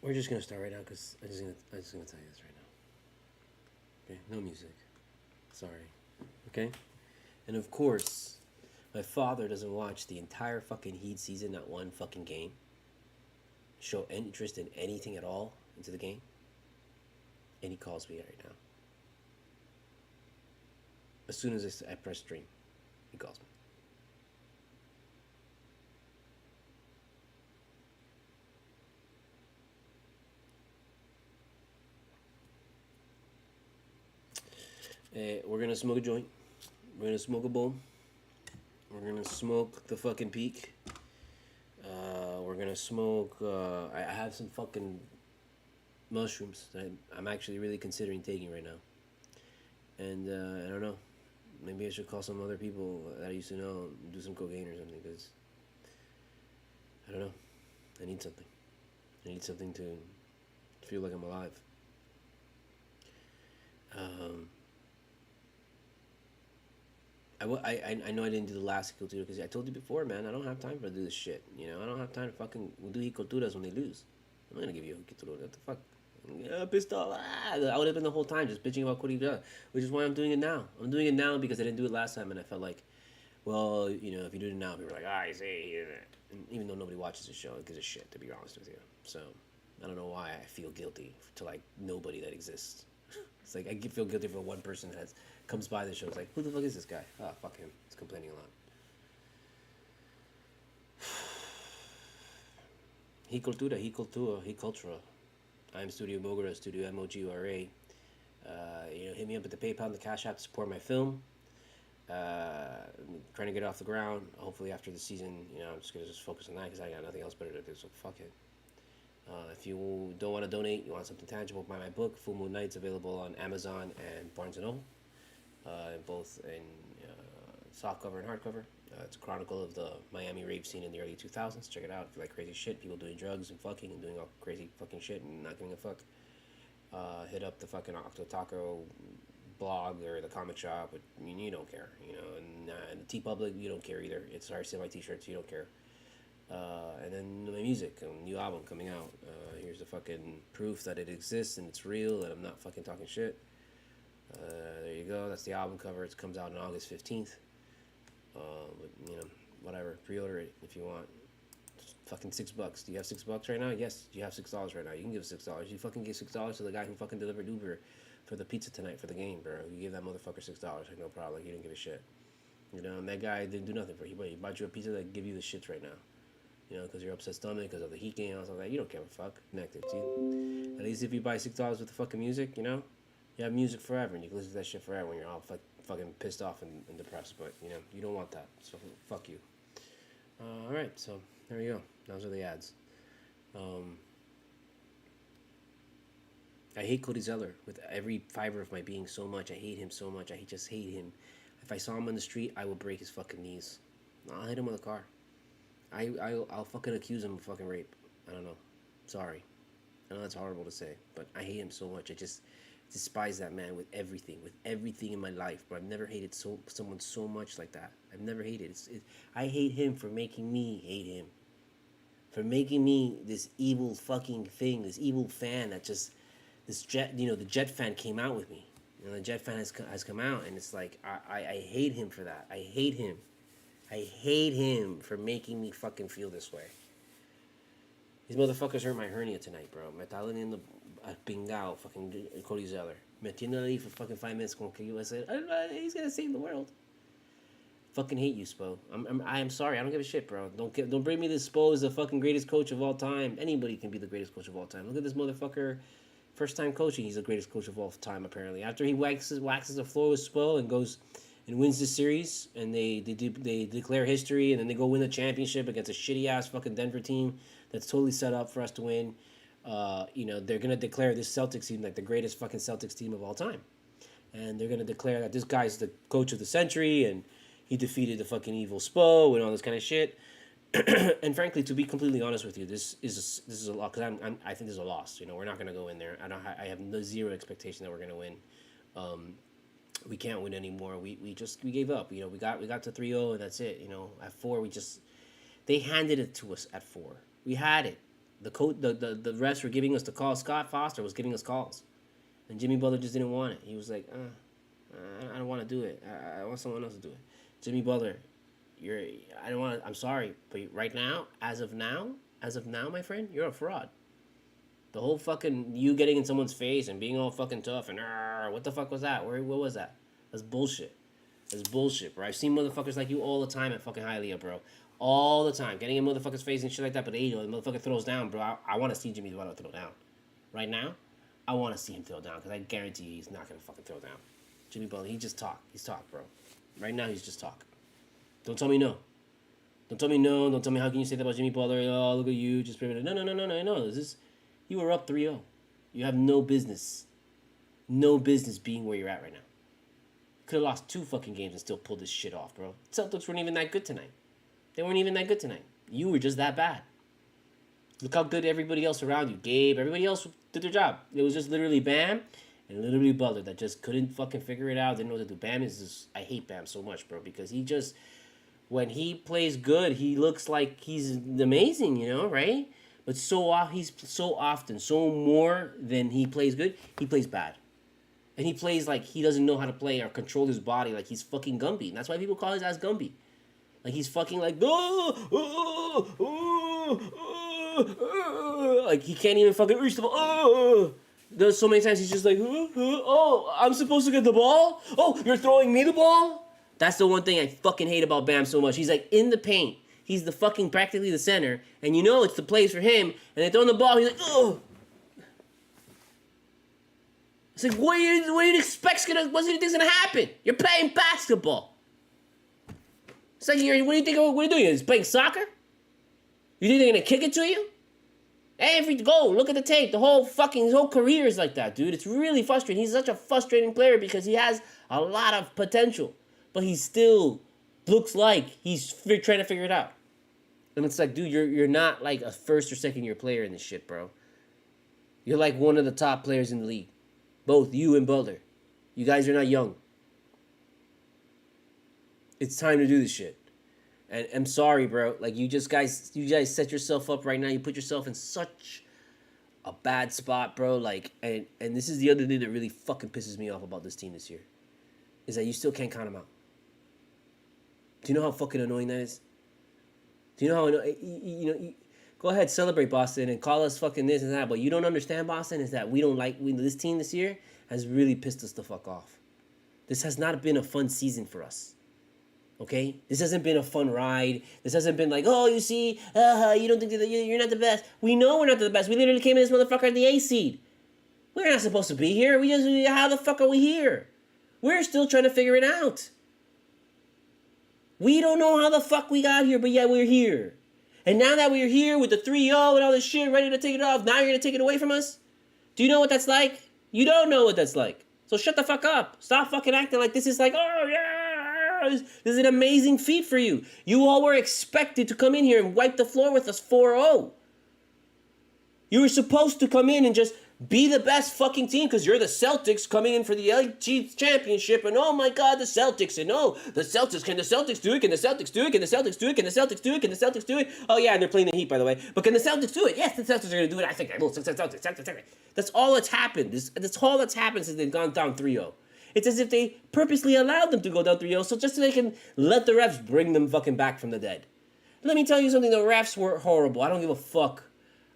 We're just gonna start right now because I'm just gonna tell you this right now. Okay, no music. Sorry. Okay, and of course, my father doesn't watch the entire fucking Heat season, not one fucking game. Show interest in anything at all into the game, and he calls me right now. As soon as I press stream, he calls me. We're gonna smoke a joint. We're gonna smoke a bowl. We're gonna smoke the fucking peak. We're gonna smoke. I have some fucking mushrooms that I'm actually really considering taking right now. And I don't know. Maybe I should call some other people that I used to know, do some cocaine or something. Because I don't know. I need something. I need something to feel like I'm alive. I know I didn't do the last cultura because I told you before, man. I don't have time for do this shit. You know, I don't have time to fucking do culturas when they lose. I'm not gonna give you a cultura. What the fuck? Yeah, pissed off. I would have been the whole time just bitching about cultura, which is why I'm doing it now. I'm doing it now because I didn't do it last time, and I felt like, well, you know, if you do it now, people are like, I see. And even though nobody watches the show, it gives a shit, to be honest with you. So I don't know why I feel guilty to like nobody that exists. It's like I feel guilty for one person that comes by the show. It's like, who the fuck is this guy? Oh, fuck him. He's complaining a lot. He cultura, he cultura, he cultura. I'm studiomogura, studiomogura. You know, hit me up at the PayPal and the CashApp to support my film. I'm trying to get it off the ground. Hopefully after the season, you know, I'm just gonna focus on that because I got nothing else better to do. So fuck it. If you don't want to donate, you want something tangible, buy my book, Full Moon Nights, available on Amazon and Barnes & Noble, both in softcover and hardcover. It's a chronicle of the Miami rave scene in the early 2000s. Check it out if you like crazy shit, people doing drugs and fucking and doing all crazy fucking shit and not giving a fuck. Hit up the fucking Octo Taco blog or the comic shop. But, I mean, you don't care, you know. And the T-Public, you don't care either. It's hard to sell my t-shirts, you don't care. And then my music, a new album coming out. Here's the fucking proof that it exists and it's real and I'm not fucking talking shit. There you go. That's the album cover. It comes out on August 15th. But, you know, whatever. Pre-order it if you want. It's fucking $6. Do you have $6 right now? Yes, you have $6 right now. You can give $6. You fucking give $6 to the guy who fucking delivered Uber for the pizza tonight for the game, bro. You gave that motherfucker $6. Like, no problem. Like, he didn't give a shit. You know, and that guy didn't do nothing for you. He bought you a pizza that give you the shits right now. You know, because you're upset stomach, because of the heat gain and all that. You don't give a fuck. Connected, see? At least if you buy $6 with the fucking music, you know, you have music forever, and you can listen to that shit forever when you're all fucking pissed off and depressed. But, you know, you don't want that. So, fuck you. Alright, so, there you go. Those are the ads. I hate Cody Zeller with every fiber of my being so much. I hate him so much. I just hate him. If I saw him on the street, I will break his fucking knees. I'll hit him with a car. I'll fucking accuse him of fucking rape. I don't know. Sorry. I know that's horrible to say, but I hate him so much. I just despise that man with everything in my life. But I've never hated someone so much like that. I've never hated. I hate him for making me hate him. For making me this evil fucking thing, this evil fan that just this jet. You know, the Jet fan came out with me. You know, the Jet fan has come out, and it's like I hate him for that. I hate him. I hate him for making me fucking feel this way. These motherfuckers hurt my hernia tonight, bro. Me está doliendo a pingao, fucking Cody Zeller. Metiéndole ahí for fucking 5 minutes con que yo said, he's gonna save the world. Fucking hate you, Spo. I'm sorry. I don't give a shit, bro. Don't bring me this Spo is the fucking greatest coach of all time. Anybody can be the greatest coach of all time. Look at this motherfucker. First time coaching, he's the greatest coach of all time, apparently. After he waxes the floor with Spo and goes and wins the series, and they declare history, and then they go win the championship against a shitty ass fucking Denver team that's totally set up for us to win. You know, they're gonna declare this Celtics team like the greatest fucking Celtics team of all time, and they're gonna declare that this guy's the coach of the century, and he defeated the fucking evil Spo and all this kind of shit. And frankly, to be completely honest with you, this is a loss because I think this is a loss. You know, we're not gonna go in there. I have zero expectation that we're gonna win. We can't win anymore. We gave up. You know, we got to 3-0 and that's it. You know, at 4 they handed it to us at 4. We had it. The refs were giving us the call. Scott Foster was giving us calls, and Jimmy Butler just didn't want it. He was like, I don't want to do it. I want someone else to do it. Jimmy Butler, I don't want to. I'm sorry, but right now, as of now, my friend, you're a fraud. The whole fucking you getting in someone's face and being all fucking tough and what the fuck was that? What was that? That's bullshit. That's bullshit, bro. I've seen motherfuckers like you all the time at fucking Hialeah, bro. All the time. Getting in motherfuckers' face and shit like that, but the motherfucker throws down, bro. I want to see Jimmy Butler throw down. Right now, I want to see him throw down because I guarantee you he's not going to fucking throw down. Jimmy Butler, he just talk. He's talk, bro. Right now, he's just talk. Don't tell me no. Don't tell me no. Don't tell me how can you say that about Jimmy Butler. Oh, look at you. Just no. You were up 3-0. You have no business being where you're at right now. Could have lost 2 fucking games and still pulled this shit off, bro. Celtics weren't even that good tonight. They weren't even that good tonight. You were just that bad. Look how good everybody else around you, Gabe, everybody else did their job. It was just literally Bam and literally Butler that just couldn't fucking figure it out, didn't know what to do. Bam is just, I hate Bam so much, bro, because he just, when he plays good, he looks like he's amazing, you know, right? But he's so often, so more than he plays good, he plays bad. And he plays like he doesn't know how to play or control his body like he's fucking Gumby. And that's why people call his ass Gumby. Like he's fucking like, like he can't even fucking reach the ball. There's so many times he's just like, oh, I'm supposed to get the ball? Oh, you're throwing me the ball? That's the one thing I fucking hate about Bam so much. He's like in the paint. He's the fucking practically the center. And you know it's the plays for him. And they throw him the ball. He's like, oh. It's like, what do you expect's gonna? What do you think's gonna happen? You're playing basketball. It's like what do you think? What are you doing? You're playing soccer? You think they're gonna kick it to you? Every goal, look at the tape. His whole career is like that, dude. It's really frustrating. He's such a frustrating player because he has a lot of potential, but he still looks like he's trying to figure it out. And it's like, dude, you're not like a first or second year player in this shit, bro. You're like one of the top players in the league. Both you and Butler. You guys are not young. It's time to do this shit. And I'm sorry, bro. Like you guys set yourself up right now. You put yourself in such a bad spot, bro. Like, and this is the other thing that really fucking pisses me off about this team this year, is that you still can't count them out. Do you know how fucking annoying that is? Do you know how go ahead, celebrate Boston and call us fucking this and that, but you don't understand, Boston, is that this team this year has really pissed us the fuck off. This has not been a fun season for us. Okay? This hasn't been a fun ride. This hasn't been like, oh, you see, you don't think you're not the best. We know we're not the best. We literally came in this motherfucker at the A seed. We're not supposed to be here. How the fuck are we here? We're still trying to figure it out. We don't know how the fuck we got here, but yeah, we're here. And now that we're here with the 3-0 and all this shit, ready to take it off, now you're going to take it away from us? Do you know what that's like? You don't know what that's like. So shut the fuck up. Stop fucking acting like this is like, oh yeah, this is an amazing feat for you. You all were expected to come in here and wipe the floor with us 4-0. You were supposed to come in and just be the best fucking team because you're the Celtics coming in for the LA Chiefs championship, and oh my god, the Celtics, and oh, the Celtics, can the Celtics do it? Can the Celtics do it? Can the Celtics do it? Can the Celtics do it? Can the Celtics do it? Oh yeah, and they're playing the Heat, by the way. But can the Celtics do it? Yes, the Celtics are going to do it. I think they will. Celtics. That's all that's happened. That's all that's happened since they've gone down 3-0. It's as if they purposely allowed them to go down 3-0 so just so they can let the refs bring them fucking back from the dead. Let me tell you something, the refs were horrible. I don't give a fuck.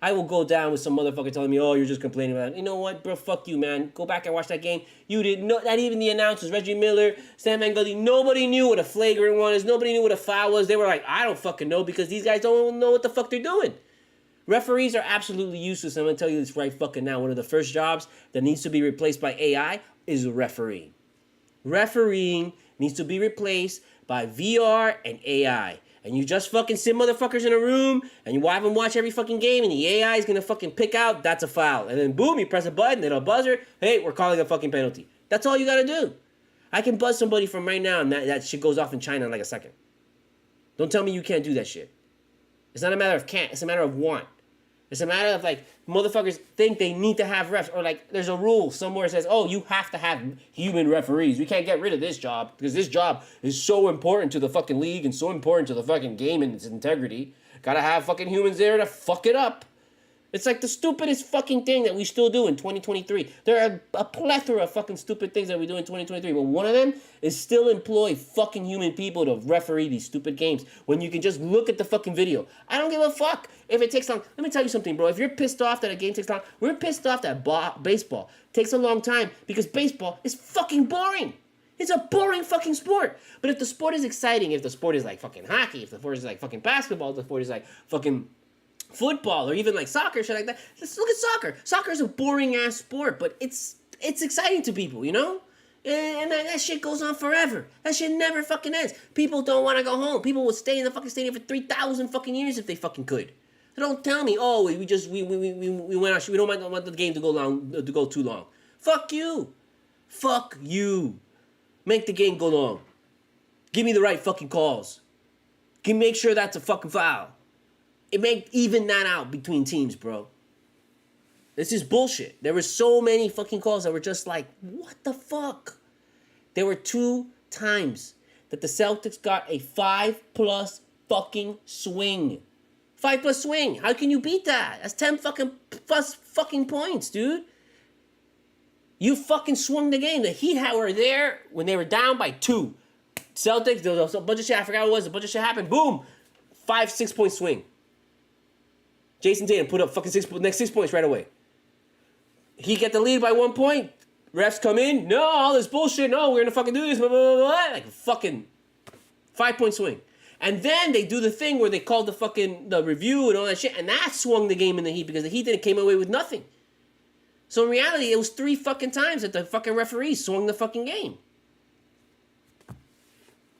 I will go down with some motherfucker telling me, oh, you're just complaining about it. You know what, bro? Fuck you, man. Go back and watch that game. You didn't know, not even the announcers, Reggie Miller, Stan Van Gundy, nobody knew what a flagrant one is. Nobody knew what a foul was. They were like, I don't fucking know because these guys don't know what the fuck they're doing. Referees are absolutely useless. I'm going to tell you this right fucking now. One of the first jobs that needs to be replaced by AI is refereeing. Refereeing needs to be replaced by VR and AI. And you just fucking sit motherfuckers in a room and you have them watch every fucking game and the AI is gonna fucking pick out, that's a foul. And then boom, you press a button, it'll buzzer, hey, we're calling a fucking penalty. That's all you gotta do. I can buzz somebody from right now and that shit goes off in China in like a second. Don't tell me you can't do that shit. It's not a matter of can't, it's a matter of want. It's a matter of like, motherfuckers think they need to have refs, or like there's a rule somewhere that says, oh, you have to have human referees. We can't get rid of this job because this job is so important to the fucking league and so important to the fucking game and its integrity. Gotta have fucking humans there to fuck it up. It's like the stupidest fucking thing that we still do in 2023. There are a plethora of fucking stupid things that we do in 2023, but one of them is still employ fucking human people to referee these stupid games when you can just look at the fucking video. I don't give a fuck if it takes long. Let me tell you something, bro. If you're pissed off that a game takes long, we're pissed off that baseball takes a long time because baseball is fucking boring. It's a boring fucking sport. But if the sport is exciting, if the sport is like fucking hockey, if the sport is like fucking basketball, if the sport is like fucking football or even like soccer, shit like that. Let's look at soccer. Soccer is a boring ass sport, but it's exciting to people, you know? And that shit goes on forever. That shit never fucking ends. People don't want to go home. People would stay in the fucking stadium for 3,000 fucking years if they fucking could. So don't tell me, oh, we went out. We don't want the game to go too long. Fuck you. Fuck you. Make the game go long. Give me the right fucking calls. Make sure that's a fucking foul. It may even that out between teams, bro. This is bullshit. There were so many fucking calls that were just like, what the fuck? There were 2 times that the Celtics got a 5+ fucking swing. 5+ swing. How can you beat that? That's 10 fucking plus fucking points, dude. You fucking swung the game. The Heat were there when they were down by 2. Celtics, there was a bunch of shit. I forgot what it was. A bunch of shit happened. Boom. 5-6 point swing. Jason Tatum put up fucking next 6 points right away. He get the lead by 1 point. Refs come in. No, all this bullshit. No, we're gonna fucking do this. Blah, blah, blah, blah. Like a fucking 5 point swing. And then they do the thing where they called the review and all that shit, and that swung the game in the Heat because the Heat didn't came away with nothing. So in reality, it was 3 fucking times that the fucking referees swung the fucking game.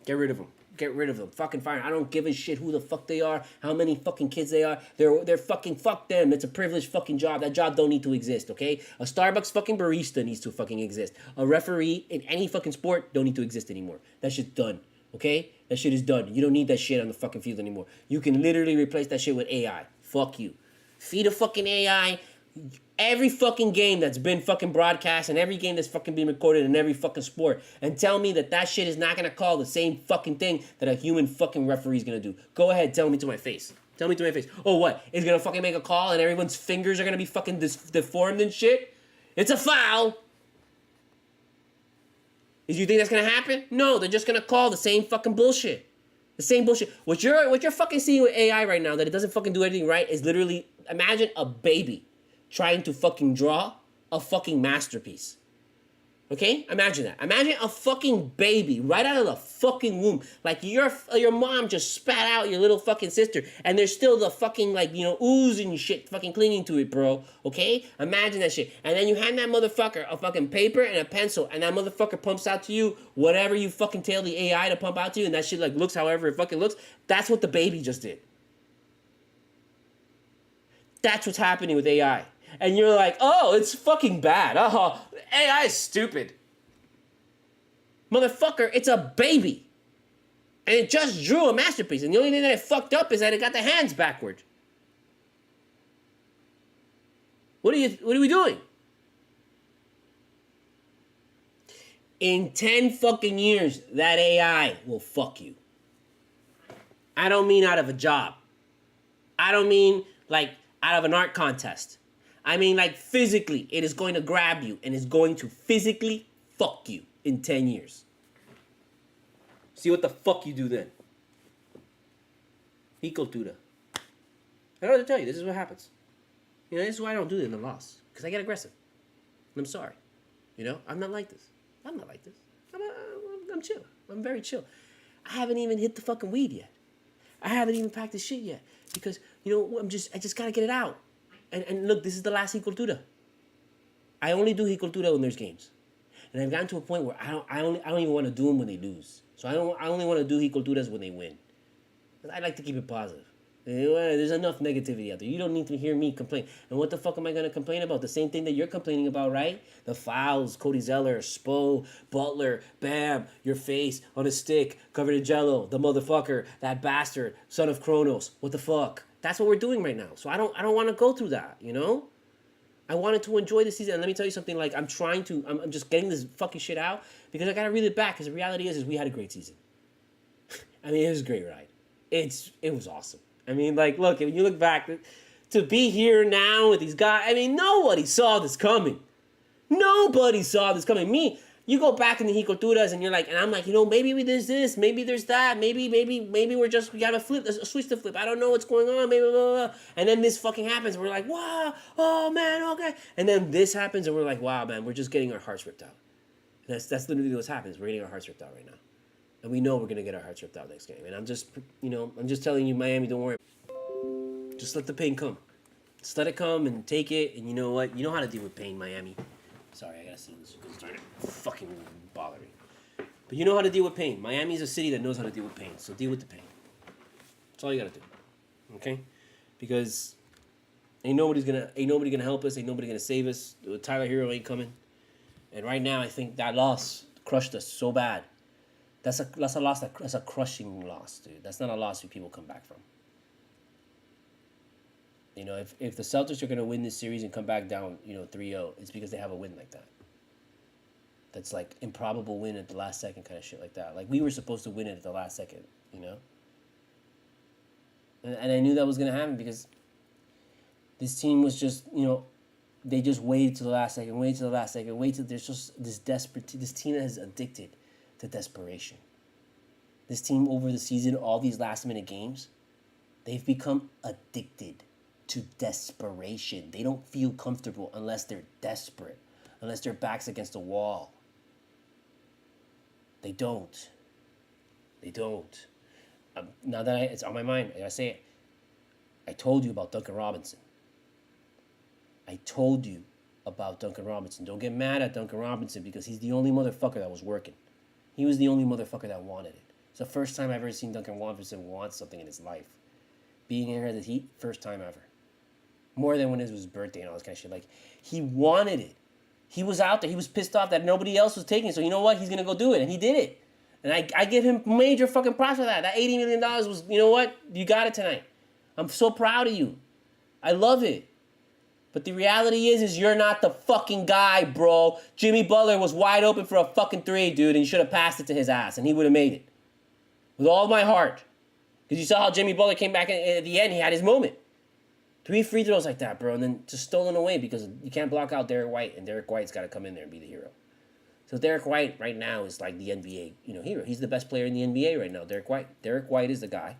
Get rid of them. Get rid of them. Fucking fire. I don't give a shit who the fuck they are, how many fucking kids they are. They're fucking fuck them. It's a privileged fucking job. That job don't need to exist, okay? A Starbucks fucking barista needs to fucking exist. A referee in any fucking sport don't need to exist anymore. That shit's done, okay? That shit is done. You don't need that shit on the fucking field anymore. You can literally replace that shit with AI. Fuck you. Feed a fucking AI. Every fucking game that's been fucking broadcast and every game that's fucking been recorded in every fucking sport, and tell me that shit is not gonna call the same fucking thing that a human fucking referee is gonna do. Go ahead, tell me to my face. Tell me to my face. Oh, what? It's gonna fucking make a call and everyone's fingers are gonna be fucking deformed and shit? It's a foul. Do you think that's gonna happen? No, they're just gonna call the same fucking bullshit. The same bullshit. What you're fucking seeing with AI right now, that it doesn't fucking do anything right, is literally, imagine a baby trying to fucking draw a fucking masterpiece. Okay? Imagine that. Imagine a fucking baby right out of the fucking womb. Like your mom just spat out your little fucking sister and there's still the fucking like, you know, ooze and shit fucking clinging to it, bro. Okay? Imagine that shit. And then you hand that motherfucker a fucking paper and a pencil and that motherfucker pumps out to you whatever you fucking tell the AI to pump out to you and that shit like looks however it fucking looks. That's what the baby just did. That's what's happening with AI. And you're like, oh, it's fucking bad. Oh, AI is stupid. Motherfucker, it's a baby. And it just drew a masterpiece. And the only thing that it fucked up is that it got the hands backward. What are we doing? In 10 fucking years, that AI will fuck you. I don't mean out of a job. I don't mean like out of an art contest. I mean, like, physically, it is going to grab you and is going to physically fuck you in 10 years. See what the fuck you do then. CULTURA. I don't know what to tell you. This is what happens. You know, this is why I don't do it in the loss. Because I get aggressive. And I'm sorry. You know, I'm not like this. I'm not like this. I'm chill. I'm very chill. I haven't even hit the fucking weed yet. I haven't even packed the shit yet. Because, you know, I just got to get it out. And look, this is the last CULTURA. I only do CULTURA when there's games. And I've gotten to a point where I don't even want to do them when they lose. So I only want to do CULTURAs when they win. I like to keep it positive. There's enough negativity out there. You don't need to hear me complain. And what the fuck am I going to complain about? The same thing that you're complaining about, right? The fouls, Cody Zeller, Spo, Butler, Bam, your face on a stick, covered in jello, the motherfucker, that bastard, son of Kronos. What the fuck? That's what we're doing right now. So I don't want to go through that, you know? I wanted to enjoy the season. And let me tell you something, like, I'm just getting this fucking shit out because I got to reel it back because the reality is we had a great season. I mean, it was a great ride. It was awesome. I mean, like, look, when you look back, to be here now with these guys. I mean, nobody saw this coming. Nobody saw this coming. You go back in the CULTURAs and you're like, and I'm like, maybe there's this, maybe there's that, maybe we got a switch to flip. I don't know what's going on, maybe blah, blah, blah. And then this fucking happens. We're like, wow, oh man, okay. And then this happens and we're like, wow, man, we're just getting our hearts ripped out. And that's literally what's happening. We're getting our hearts ripped out right now. And we know we're gonna get our hearts ripped out next game. And I'm just telling you, Miami, don't worry. Just let the pain come. Just let it come and take it. And you know what? You know how to deal with pain, Miami. Sorry, I gotta see this because it's starting to fucking bother me. But you know how to deal with pain. Miami is a city that knows how to deal with pain. So deal with the pain. That's all you gotta do. Okay? Because ain't nobody gonna help us. Ain't nobody gonna save us. Tyler Hero ain't coming. And right now, I think that loss crushed us so bad. That's a loss that's a crushing loss, dude. That's not a loss people come back from. If the Celtics are going to win this series and come back down, 3-0, it's because they have a win like that. That's like improbable win at the last second kind of shit like that. Like we were supposed to win it at the last second, And I knew that was going to happen because this team was just, they just waited to the last second, there's just this team that is addicted to desperation. This team over the season, all these last minute games, they've become addicted to desperation. They don't feel comfortable unless they're desperate, unless their back's against the wall. They don't. Now that it's on my mind, I gotta say it. I told you about Duncan Robinson. Don't get mad at Duncan Robinson because he's the only motherfucker that was working. He was the only motherfucker that wanted it. It's the first time I've ever seen Duncan Robinson want something in his life. Being in here at the Heat, first time ever. More than when it was his birthday and all this kind of shit. Like, he wanted it. He was out there. He was pissed off that nobody else was taking it. So you know what? He's going to go do it. And he did it. And I give him major fucking props for that. That $80 million was, you know what? You got it tonight. I'm so proud of you. I love it. But the reality is you're not the fucking guy, bro. Jimmy Butler was wide open for a fucking three, dude, and you should have passed it to his ass, and he would have made it. With all my heart. Because you saw how Jimmy Butler came back at the end. He had his moment. 3 free throws like that, bro, and then just stolen away because you can't block out Derek White, and Derek White's got to come in there and be the hero. So Derek White right now is like the NBA, hero. He's the best player in the NBA right now, Derek White. Derek White is the guy.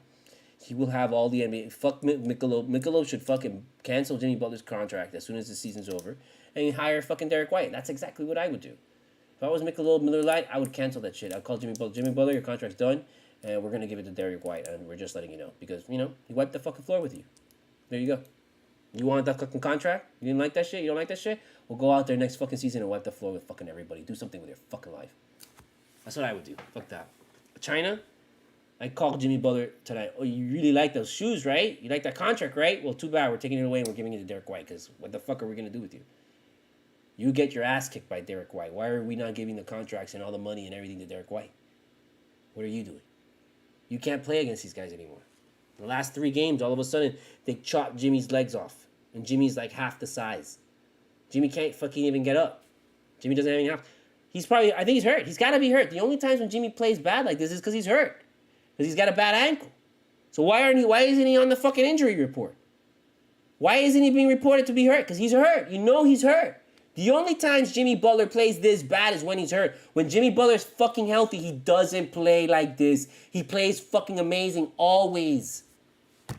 He will have all the NBA. Fuck Michelob. Michelob should fucking cancel Jimmy Butler's contract as soon as the season's over and hire fucking Derek White. That's exactly what I would do. If I was Michelob Miller Lite, I would cancel that shit. I'd call Jimmy Butler. Jimmy Butler, your contract's done, and we're going to give it to Derek White, and we're just letting you know. Because, he wiped the fucking floor with you. There you go. You wanted that fucking contract? You didn't like that shit? You don't like that shit? Well, go out there next fucking season and wipe the floor with fucking everybody. Do something with your fucking life. That's what I would do. Fuck that. China, I called Jimmy Butler tonight. Oh, you really like those shoes, right? You like that contract, right? Well, too bad. We're taking it away and we're giving it to Derek White because what the fuck are we going to do with you? You get your ass kicked by Derek White. Why are we not giving the contracts and all the money and everything to Derek White? What are you doing? You can't play against these guys anymore. The last 3 games, all of a sudden, they chopped Jimmy's legs off. And Jimmy's like half the size. Jimmy can't fucking even get up. Jimmy doesn't have any half. I think he's hurt. He's got to be hurt. The only times when Jimmy plays bad like this is because he's hurt. Because he's got a bad ankle. So why isn't he on the fucking injury report? Why isn't he being reported to be hurt? Because he's hurt. He's hurt. The only times Jimmy Butler plays this bad is when he's hurt. When Jimmy Butler's fucking healthy, he doesn't play like this. He plays fucking amazing always.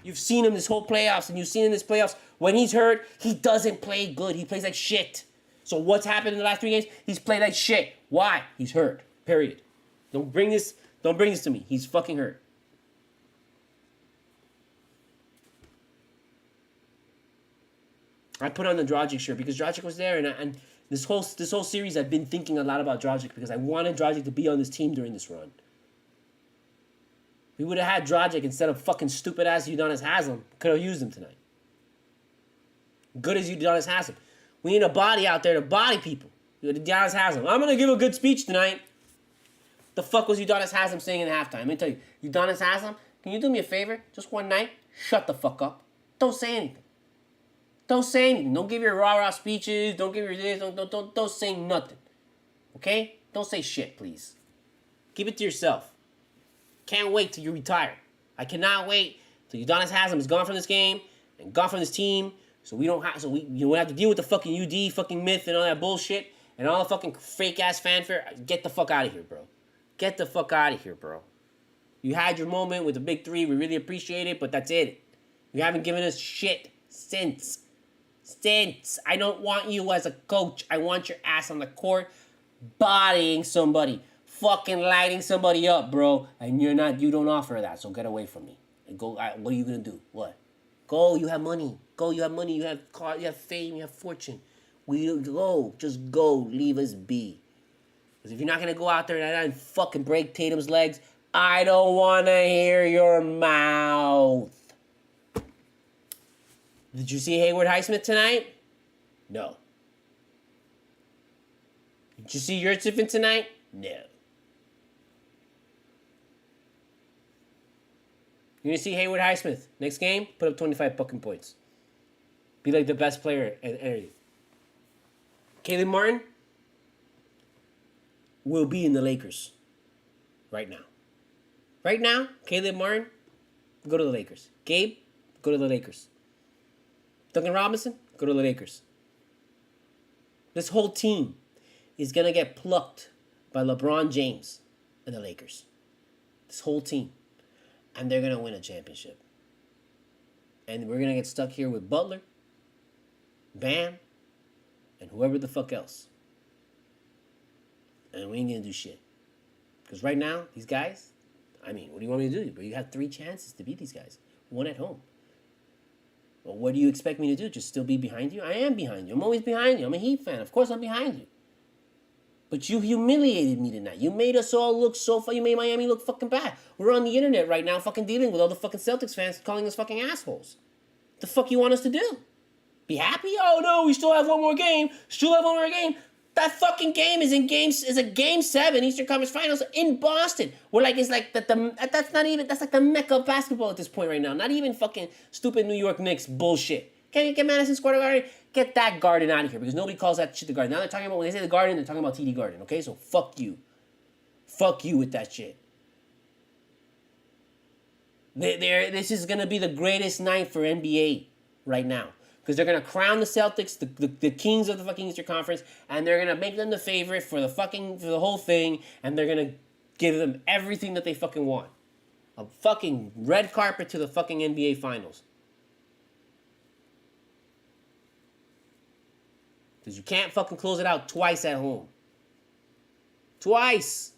You've seen him this whole playoffs, and you've seen him this playoffs. When he's hurt, he doesn't play good. He plays like shit. So what's happened in the last 3 games? He's played like shit. Why? He's hurt. Period. Don't bring this to me. He's fucking hurt. I put on the Dragic shirt because Dragic was there, and this whole series I've been thinking a lot about Dragic because I wanted Dragic to be on this team during this run. We would have had Dragic instead of fucking stupid-ass Udonis Haslem. Could have used him tonight. Good as Udonis Haslem. We need a body out there to body people. Udonis Haslem. I'm going to give a good speech tonight. The fuck was Udonis Haslem saying in halftime? Let me tell you. Udonis Haslem, can you do me a favor? Just one night? Shut the fuck up. Don't say anything. Don't say anything. Don't give your rah-rah speeches. Don't give your this. Don't say nothing. Okay? Don't say shit, please. Keep it to yourself. Can't wait till you retire. I cannot wait till Udonis Haslem is gone from this game and gone from this team. So we don't have, you don't have to deal with the fucking UD fucking myth and all that bullshit and all the fucking fake ass fanfare. Get the fuck out of here, bro. Get the fuck out of here, bro. You had your moment with the big three. We really appreciate it, but that's it. You haven't given us shit since. I don't want you as a coach. I want your ass on the court bodying somebody. Fucking lighting somebody up, bro. And you don't offer that, so get away from me. And go, what are you going to do? What? Go, you have money. Go, you have money. You have car, you have fame, you have fortune. Go. Just go. Leave us be. Because if you're not going to go out there and fucking break Tatum's legs, I don't want to hear your mouth. Did you see Hayward Highsmith tonight? No. Did you see Yurtsevin tonight? No. You're going to see Hayward Highsmith. Next game, put up 25 fucking points. Be like the best player at energy. Caleb Martin will be in the Lakers right now. Right now, Caleb Martin, go to the Lakers. Gabe, go to the Lakers. Duncan Robinson, go to the Lakers. This whole team is going to get plucked by LeBron James and the Lakers. This whole team. And they're going to win a championship. And we're going to get stuck here with Butler, Bam, and whoever the fuck else. And we ain't going to do shit. Because right now, these guys, I mean, what do you want me to do? But you have 3 chances to beat these guys. 1 at home. Well, what do you expect me to do? Just still be behind you? I am behind you. I'm always behind you. I'm a Heat fan. Of course I'm behind you. But you humiliated me tonight. You made us all look so funny. You made Miami look fucking bad. We're on the internet right now fucking dealing with all the fucking Celtics fans calling us fucking assholes. The fuck you want us to do? Be happy? Oh no, we still have one more game. That fucking game is a game 7 Eastern Conference Finals in Boston. That's like the mecca of basketball at this point right now. Not even fucking stupid New York Knicks bullshit. Can you get Madison Square Garden? Get that Garden out of here because nobody calls that shit the Garden. Now they're talking about, when they say the Garden, they're talking about TD Garden. Okay, so fuck you. Fuck you with that shit. This is gonna be the greatest night for NBA right now. Because they're going to crown the Celtics the kings of the fucking Eastern Conference, and they're going to make them the favorite for the whole thing, and they're going to give them everything that they fucking want. A fucking red carpet to the fucking NBA Finals. Because you can't fucking close it out twice at home. Twice!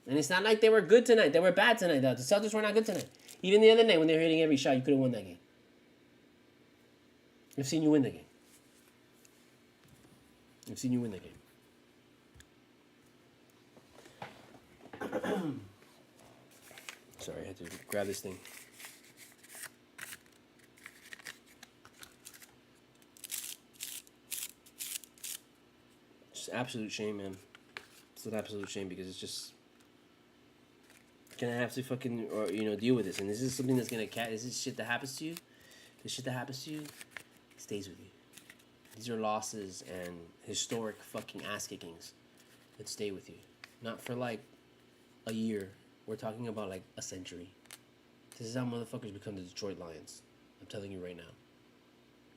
And it's not like they were good tonight. They were bad tonight. The Celtics were not good tonight. Even the other night when they were hitting every shot, you could have won that game. I've seen you win the game. Sorry, I had to grab this thing. Just absolute shame, man. It's an absolute shame because it's just gonna have to fucking deal with this, and this is something that's gonna this is shit that happens to you. This shit that happens to you stays with you. These are losses and historic fucking ass kickings that stay with you. Not for like a year. We're talking about like a century. This is how motherfuckers become the Detroit Lions. I'm telling you right now.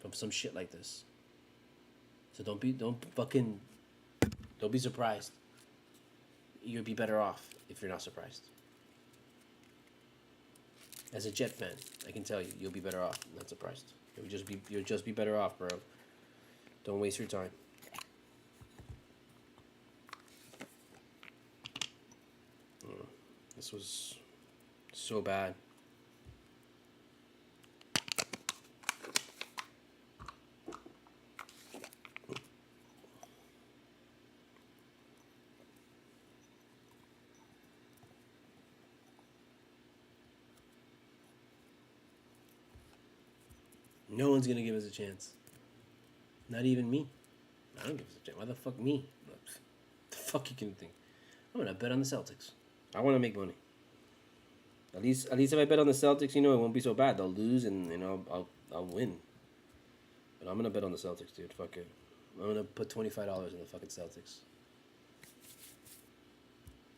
From some shit like this. So don't be surprised. You'll be better off if you're not surprised. As a Jet fan, I can tell you, you'll be better off. I'm not surprised. You'll just be better off, bro. Don't waste your time. This was so bad. No one's going to give us a chance. Not even me. I don't give us a chance. Why the fuck me? What the fuck you can think? I'm going to bet on the Celtics. I want to make money. At least if I bet on the Celtics, it won't be so bad. They'll lose and I'll win. But I'm going to bet on the Celtics, dude. Fuck it. I'm going to put $25 in the fucking Celtics.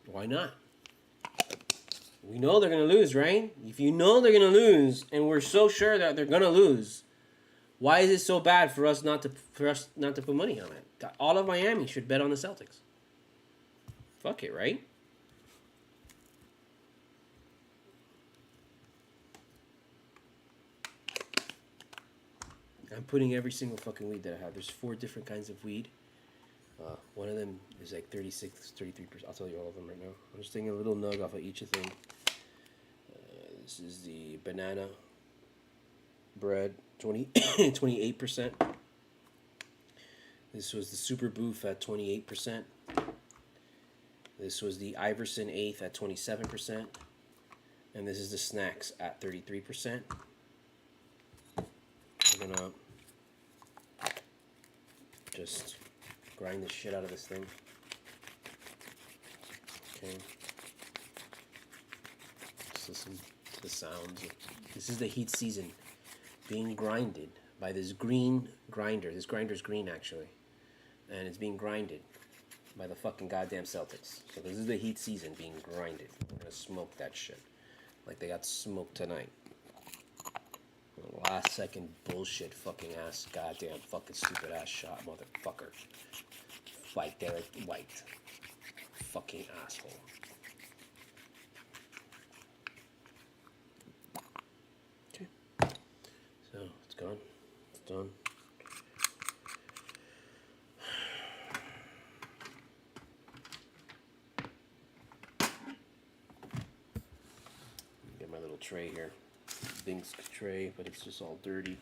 Why not? We know they're gonna lose, right? If you know they're gonna lose, and we're so sure that they're gonna lose, why is it so bad for us not to put money on it? All of Miami should bet on the Celtics. Fuck it, right? I'm putting every single fucking weed that I have. There's 4 different kinds of weed. One of them is like 36, 33%. I'll tell you all of them right now. I'm just taking a little nug off of each of them. This is the banana bread, 28%. This was the Super Boof at 28%. This was the Iverson 8th at 27%. And this is the Snacks at 33%. I'm gonna just grind the shit out of this thing. Okay. Just listen to the sounds. This is the heat season being grinded by this green grinder. This grinder's green, actually. And it's being grinded by the fucking goddamn Celtics. So this is the heat season being grinded. We're gonna smoke that shit like they got smoked tonight. Last second bullshit fucking ass goddamn fucking stupid ass shot, motherfucker. Like Derek White. Fucking asshole. Okay. So it's gone. It's done. Get my little tray here. Things tray, but it's just all dirty.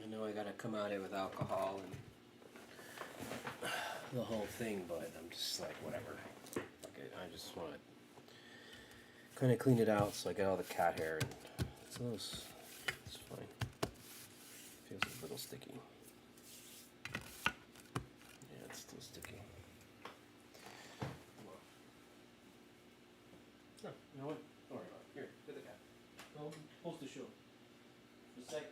I know I gotta come at it with alcohol and the whole thing, but I'm just like, whatever. Okay, I just want to kind of clean it out so I get all the cat hair and it's fine. Feels a little sticky. Yeah, it's still sticky. No, you know what? Don't worry about it. Here, get the cat. Go post the show. For a second.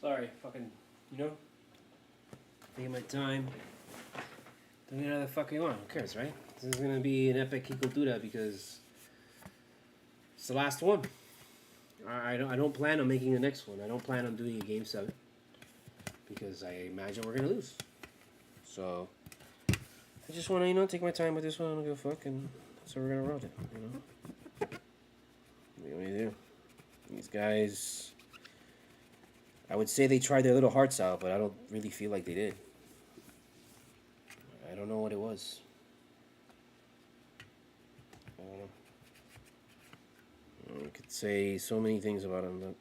Sorry, fucking, taking my time. Doing another fucking one. Who cares, right? This is gonna be an epic CULTURA because it's the last one. I don't plan on making the next one. I don't plan on doing a game 7 because I imagine we're gonna lose. So I just want to take my time with this one. I don't give a fuck, and so we're gonna roll it. What do you do? These guys. I would say they tried their little hearts out, but I don't really feel like they did. I don't know what it was. I don't know. You could say so many things about him, but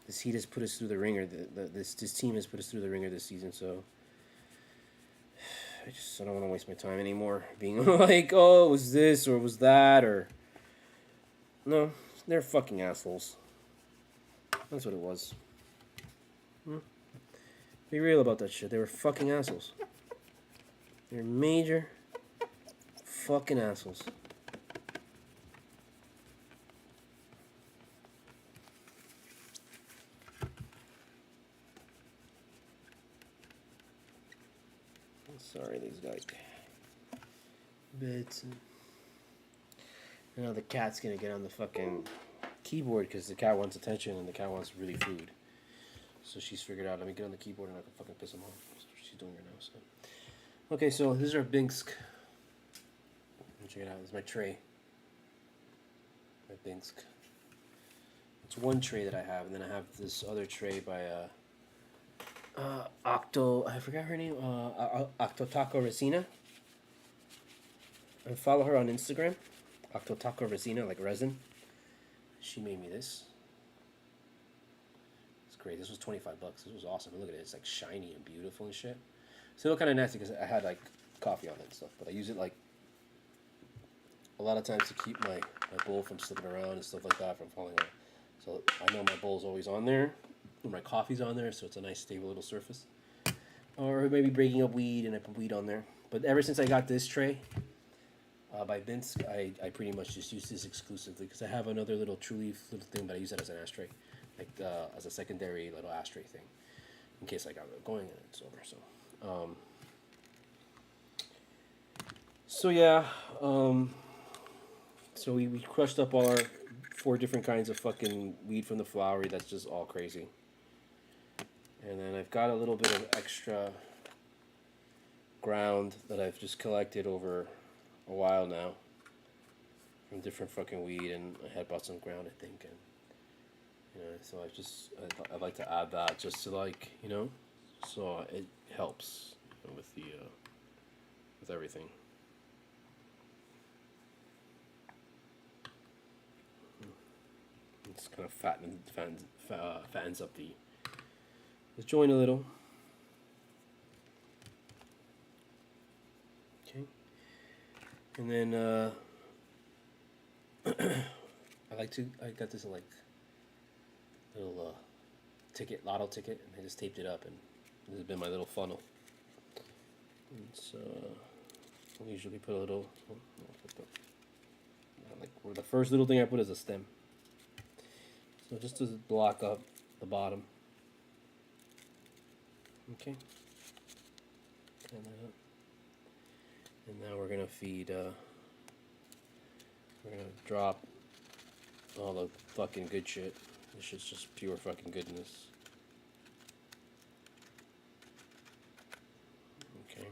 this heat has put us through the ringer. This team has put us through the ringer this season, so I don't want to waste my time anymore being like, oh, it was this or it was that or no, they're fucking assholes. That's what it was. Be real about that shit. They were fucking assholes. They're major fucking assholes. Sorry, these guys. But now the cat's gonna get on the fucking keyboard because the cat wants attention and the cat wants really food. So she's figured out, let me get on the keyboard and I can fucking piss him off. That's what she's doing right now. So. Okay, so this is our Binsk. Check it out. This is my tray. My Binsk. It's one tray that I have, and then I have this other tray by I forgot her name. Octotako Resina. I follow her on Instagram. Octotako Resina, like resin. She made me this. It's great. This was $25. This was awesome. Look at it. It's like shiny and beautiful and shit. Still kind of nasty because I had like coffee on it and stuff, but I use it like a lot of times to keep my bowl from slipping around and stuff like that from falling out. So I know my bowl's always on there, or my coffee's on there, so it's a nice stable little surface. Or maybe breaking up weed and I put weed on there. But ever since I got this tray by Binsk, I pretty much just use this exclusively because I have another little True Leaf little thing, but I use that as an ashtray, like as a secondary little ashtray thing, in case I got it going and it's over. So yeah, so we crushed up all our 4 different kinds of fucking weed from the flowery. That's just all crazy. And then I've got a little bit of extra ground that I've just collected over a while now from different fucking weed, and I had bought some ground, I think, and so I'd like to add that just to like, so it helps with the with everything. It's kind of fattens up the joint a little. Okay, and then I got this like little lotto ticket, and I just taped it up, and this has been my little funnel. And so I usually put a little, like the first little thing I put is a stem. So just to block up the bottom. Okay. And now we're gonna feed. We're gonna drop all the fucking good shit. This shit's just pure fucking goodness. Okay.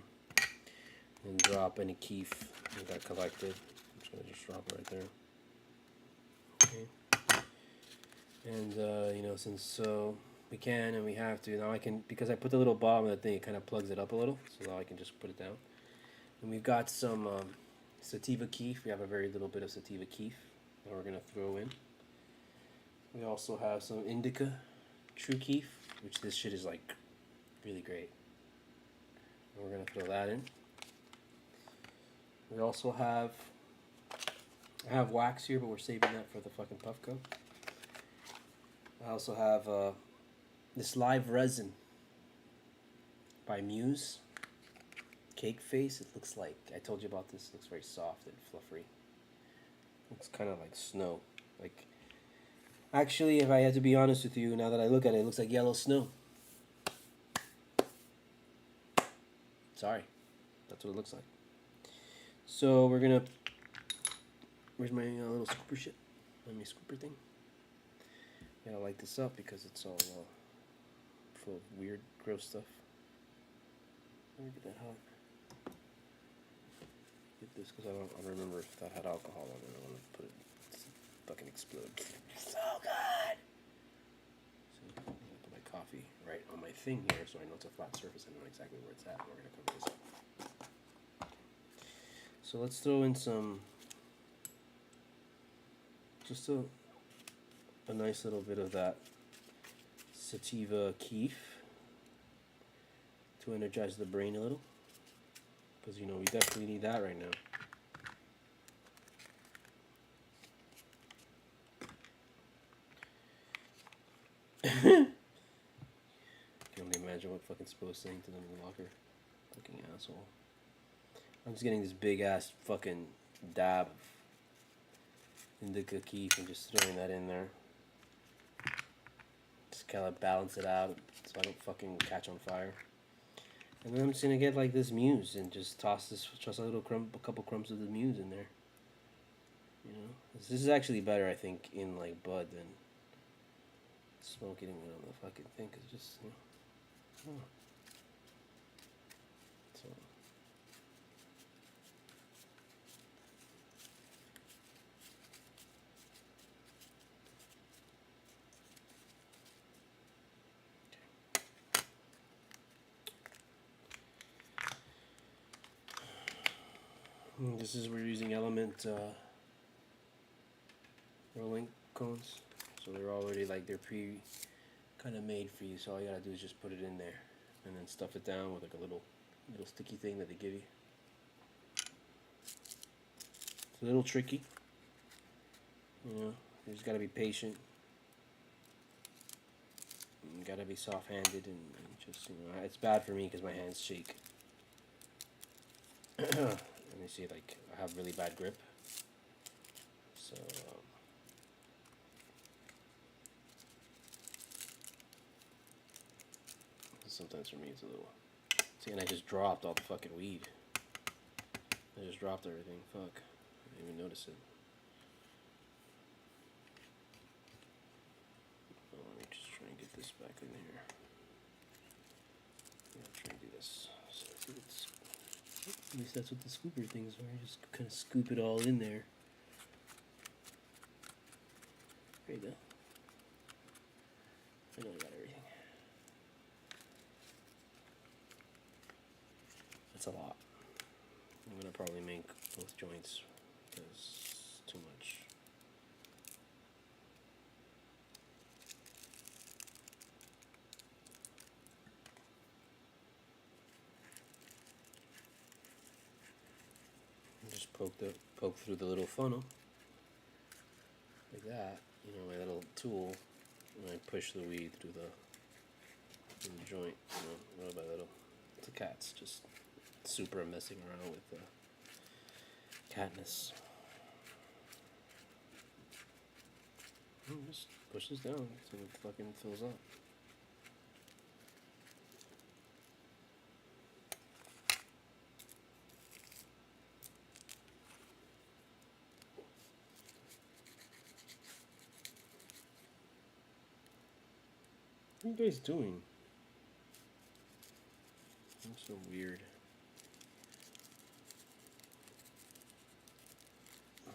And drop any keef that got collected. I'm just gonna just drop it right there. Okay. And since we can and we have to, now I can, because I put the little bottom of the thing, it kind of plugs it up a little, so now I can just put it down. And we've got some sativa keef. We have a very little bit of sativa keef that we're gonna throw in. We also have some indica true keef, which this shit is like really great. And we're gonna throw that in. We also have, I have wax here, but we're saving that for the fucking Puffco. I also have this live resin by Muse. Cake face. It looks like, I told you about this, it looks very soft and fluffy. Looks kind of like snow. Like, actually, if I had to be honest with you, now that I look at it, it looks like yellow snow. Sorry. That's what it looks like. So we're gonna, where's my little scooper shit? My scooper thing. Gotta light this up because it's all full of weird, gross stuff. Let me get that hot. Get this because I don't remember if that had alcohol on it. I want to put it fucking explode. So good. So I'm gonna put my coffee right on my thing here, so I know it's a flat surface. I know exactly where it's at. We're gonna cover this up. So let's throw in some, just a nice little bit of that sativa keef to energize the brain a little, because you know we definitely need that right now. Can only imagine what fucking Spo's saying to them in the locker. Fucking asshole. I'm just getting this big ass fucking dab of indica keef and just throwing that in there. Just kind of balance it out so I don't fucking catch on fire. And then I'm just gonna get like this muse and just toss a couple crumbs of the muse in there. You know, this is actually better, I think, in like bud than smoking it on the fucking thing, cause just you know. So. This is we're using Element rolling cones, so they're already like they're kind of made for you. So all you gotta do is just put it in there, and then stuff it down with like a little sticky thing that they give you. It's a little tricky, you know. You just gotta be patient. You gotta be soft-handed and just you know. It's bad for me because my hands shake. Let me see, like, I have really bad grip. So, sometimes for me it's a little... See, and I just dropped all the fucking weed. I just dropped everything. Fuck. I didn't even notice it. Oh, let me just try and get this back in here. Yeah, try and do this. So I think it's... At least that's what the scooper thing is, where you just kind of scoop it all in there. There you go. I know I got everything. That's a lot. I'm gonna probably make both joints because it's too much. Just poke through the little funnel like that. You know, my little tool, and I push the weed through the joint. You know, little by little. The cat's just super messing around with the catness. Just push this down until it fucking fills up. What are you guys doing? I'm so weird. I'm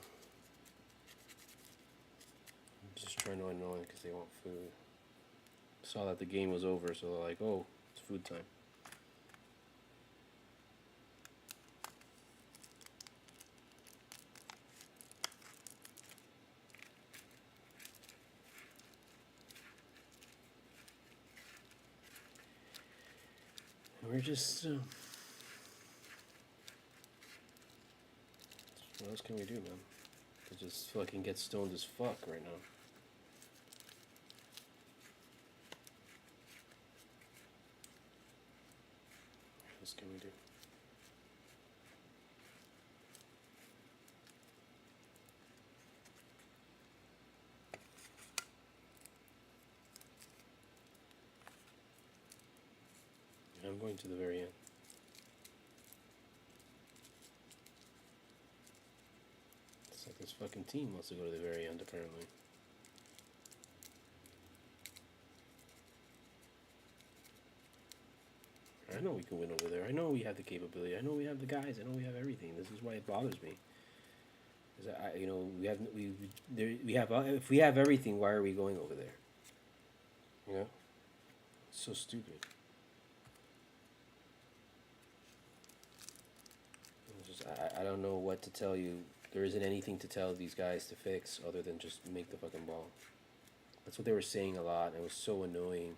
just trying to annoy them because they want food. Saw that the game was over, so they're like, oh, it's food time. We're just, what else can we do, man? To just fucking get stoned as fuck right now. What else can we do? I'm going to the very end. It's like this fucking team wants to go to the very end, apparently. I know we can win over there. I know we have the capability. I know we have the guys. I know we have everything. This is why it bothers me. Because you know, we have if we have everything, why are we going over there? You know, it's so stupid. I don't know what to tell you. There isn't anything to tell these guys to fix other than just make the fucking ball. That's what they were saying a lot. It was so annoying.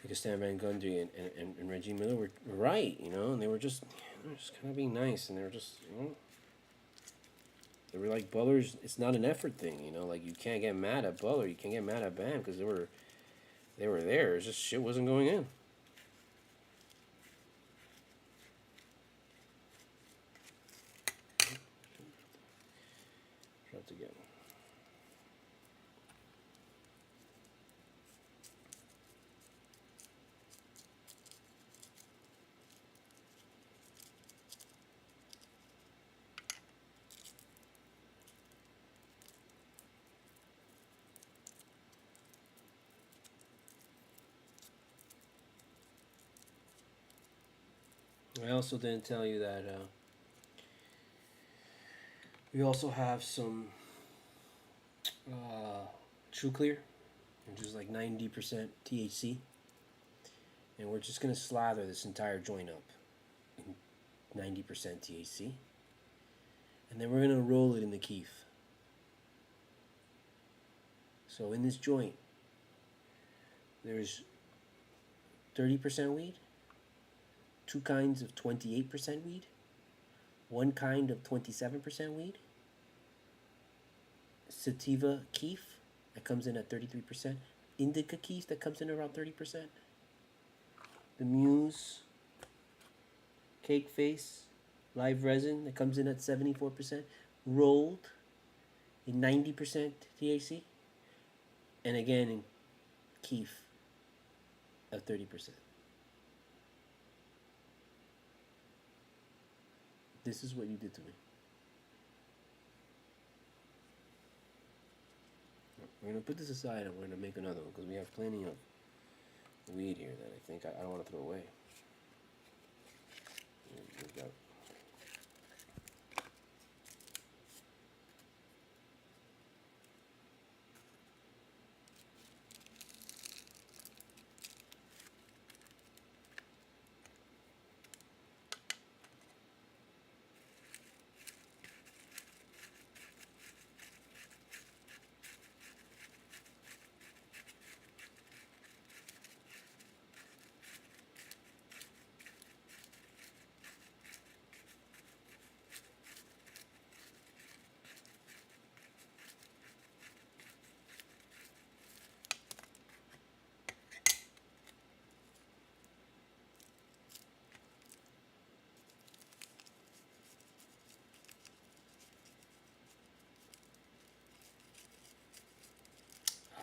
Because Stan Van Gundy and Reggie Miller were right, you know, and they were just kind of being nice, and they were just, you know, they were like, Butler's, it's not an effort thing, you know, like, you can't get mad at Butler, you can't get mad at Bam, because they were there, it's just shit wasn't going in. Dropped again. I also didn't tell you that we also have some True Clear, which is like 90% THC, and we're just gonna slather this entire joint up in 90% THC, and then we're gonna roll it in the keef. So in this joint, there's 30% weed, two kinds of 28% weed, one kind of 27% weed, sativa keef that comes in at 33%, indica keef that comes in around 30%, the Muse cake face live resin that comes in at 74%, rolled in 90% THC, and again in keef of 30%. This is what you did to me. We're going to put this aside and we're going to make another one because we have plenty of weed here that I think I don't want to throw away. We've got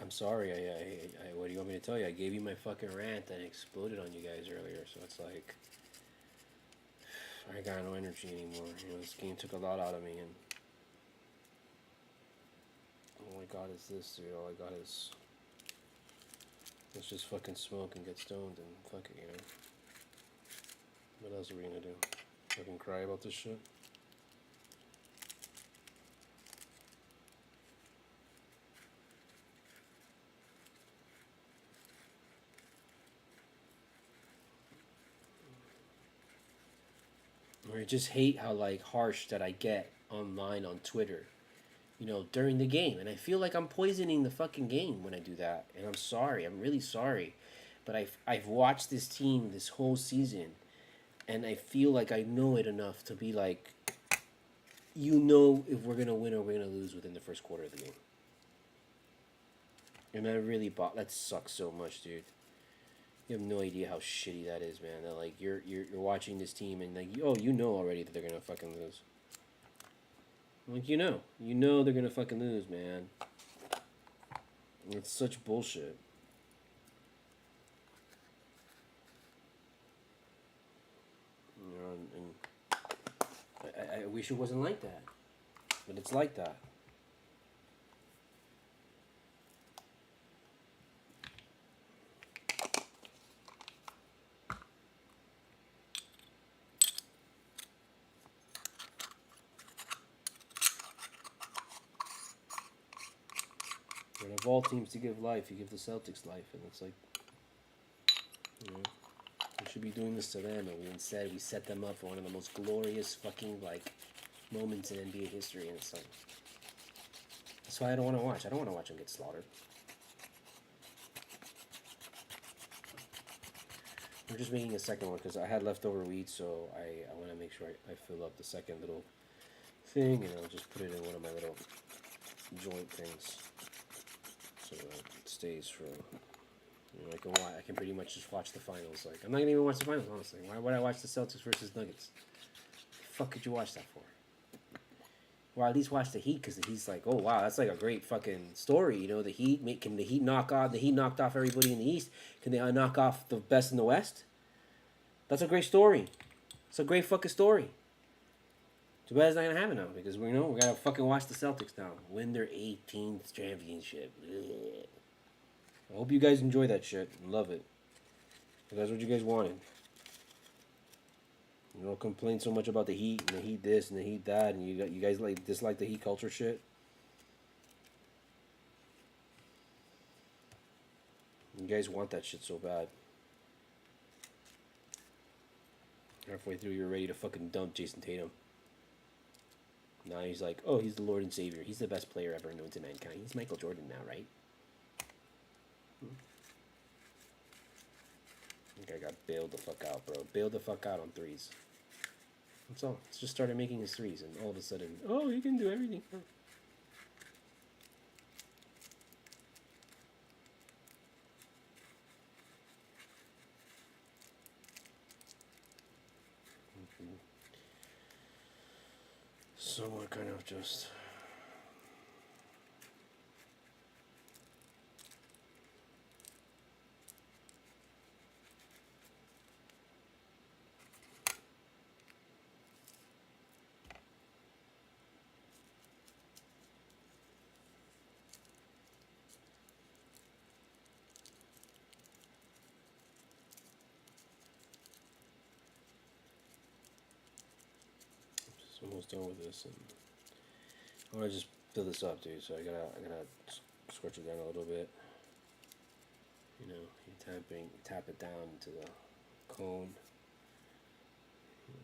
I'm sorry. What do you want me to tell you? I gave you my fucking rant and exploded on you guys earlier. So it's like I got no energy anymore. You know, this game took a lot out of me, and all I got is this, dude. All I got is let's just fucking smoke and get stoned and fuck it, you know. What else are we gonna do? Fucking cry about this shit? Or I just hate how like harsh that I get online on Twitter, you know, during the game, and I feel like I'm poisoning the fucking game when I do that. And I'm sorry, I'm really sorry, but I've watched this team this whole season, and I feel like I know it enough to be like, you know, if we're gonna win or we're gonna lose within the first quarter of the game. And I really that sucks so much, dude. You have no idea how shitty that is, man. That like you're watching this team and like you know already that they're gonna fucking lose. Like you know they're gonna fucking lose, man. It's such bullshit. You know, and I wish it wasn't like that, but it's like that. And of all teams to give life, you give the Celtics life, and it's like, you know, should be doing this to them, and instead we set them up for one of the most glorious fucking like moments in NBA history, and it's like that's why I don't want to watch. I don't want to watch them get slaughtered. I'm just making a second one because I had leftover weed, so I want to make sure I fill up the second little thing, and I'll just put it in one of my little joint things so that it stays for. You know, I can pretty much just watch the finals. Like, I'm not gonna even watch the finals, honestly. Why would I watch the Celtics versus Nuggets? The fuck could you watch that for? Or at least watch the Heat, because the Heat's like, oh wow, that's like a great fucking story. You know, the Heat can the Heat knock off the Heat knocked off everybody in the East. Can they knock off the best in the West? That's a great story. It's a great fucking story. Too bad it's not gonna happen now, because we gotta fucking watch the Celtics now win their 18th championship. Ugh. I hope you guys enjoy that shit and love it. That's what you guys wanted. You don't complain so much about the Heat and the Heat this and the Heat that, and you guys like dislike the Heat culture shit. You guys want that shit so bad. Halfway through, you're ready to fucking dump Jason Tatum. Now he's like, oh, he's the Lord and Savior. He's the best player ever known to mankind. He's Michael Jordan now, right? I think I got bailed the fuck out, bro. Bailed the fuck out on threes. That's all. It's just started making his threes, and all of a sudden, oh, he can do everything. So I kind of just... almost done with this, and I want to just fill this up, dude. So I gotta squash it down a little bit. You know, you tap it down into the cone.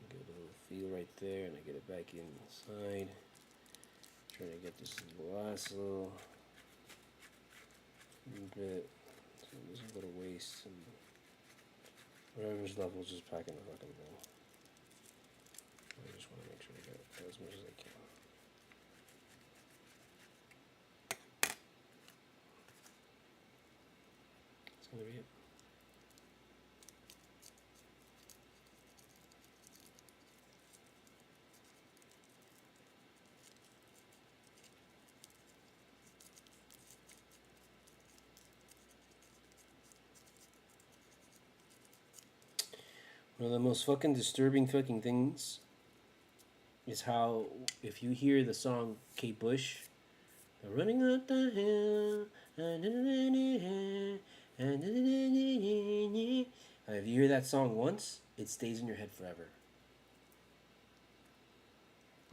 Get a little feel right there, and I get it back inside. Trying to get this last little bit. So this is a little waste, and whatever's left, we'll just pack in the fucking bowl. I just want to make sure I get as much as I can. That's going to be it. One of the most fucking disturbing fucking things is how, if you hear the song Kate Bush, running up the hill, if you hear that song once, it stays in your head forever.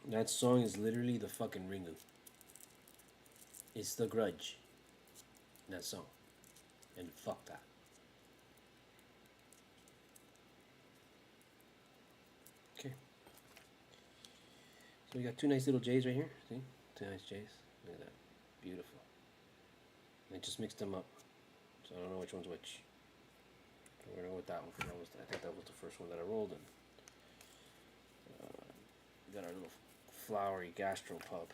That song is literally the fucking Ringu. It's The Grudge. That song. And fuck that. So we got two nice little J's right here. See? Two nice J's. Look at that. Beautiful. And I just mixed them up. So I don't know which one's which. We're going to go with that one. I think that was the first one that I rolled in. We got our little flowery gastropub.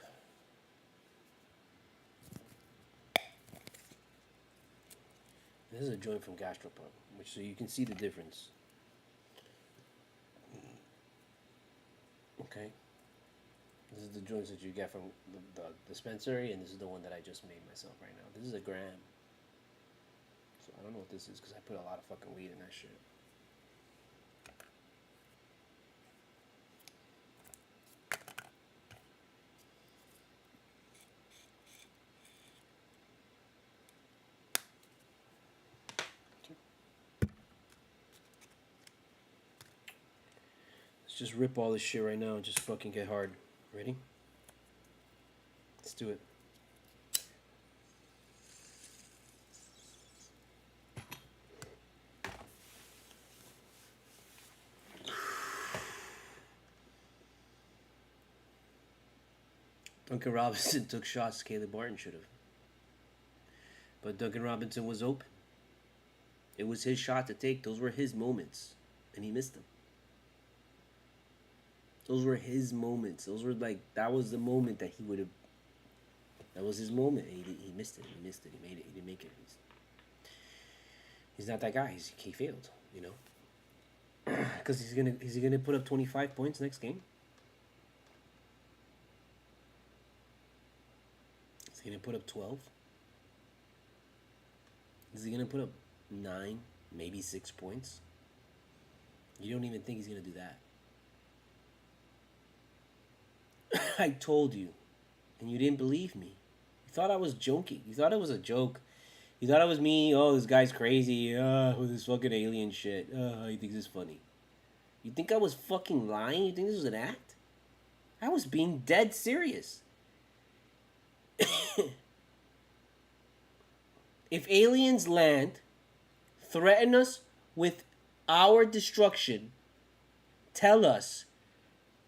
This is a joint from Gastropub, which so you can see the difference. Okay. This is the joints that you get from the dispensary, and this is the one that I just made myself right now. This is a gram. So I don't know what this is because I put a lot of fucking weed in that shit. Let's just rip all this shit right now and just fucking get hard. Ready? Let's do it. Duncan Robinson took shots Caleb Martin should have. But Duncan Robinson was open. It was his shot to take. Those were his moments. And he missed them. Those were his moments. Those were like, that was the moment that he would have. That was his moment. He missed it. He missed it. He made it. He didn't make it. He's not that guy. He failed, you know. Because is he gonna put up 25 points next game? Is he gonna put up 12? Is he gonna put up 9, maybe 6 points? You don't even think he's gonna do that. I told you, and you didn't believe me. You thought I was joking. You thought it was a joke. You thought it was me. Oh, this guy's crazy. With this fucking alien shit. He thinks it's funny. You think I was fucking lying? You think this was an act? I was being dead serious. If aliens land, threaten us with our destruction, tell us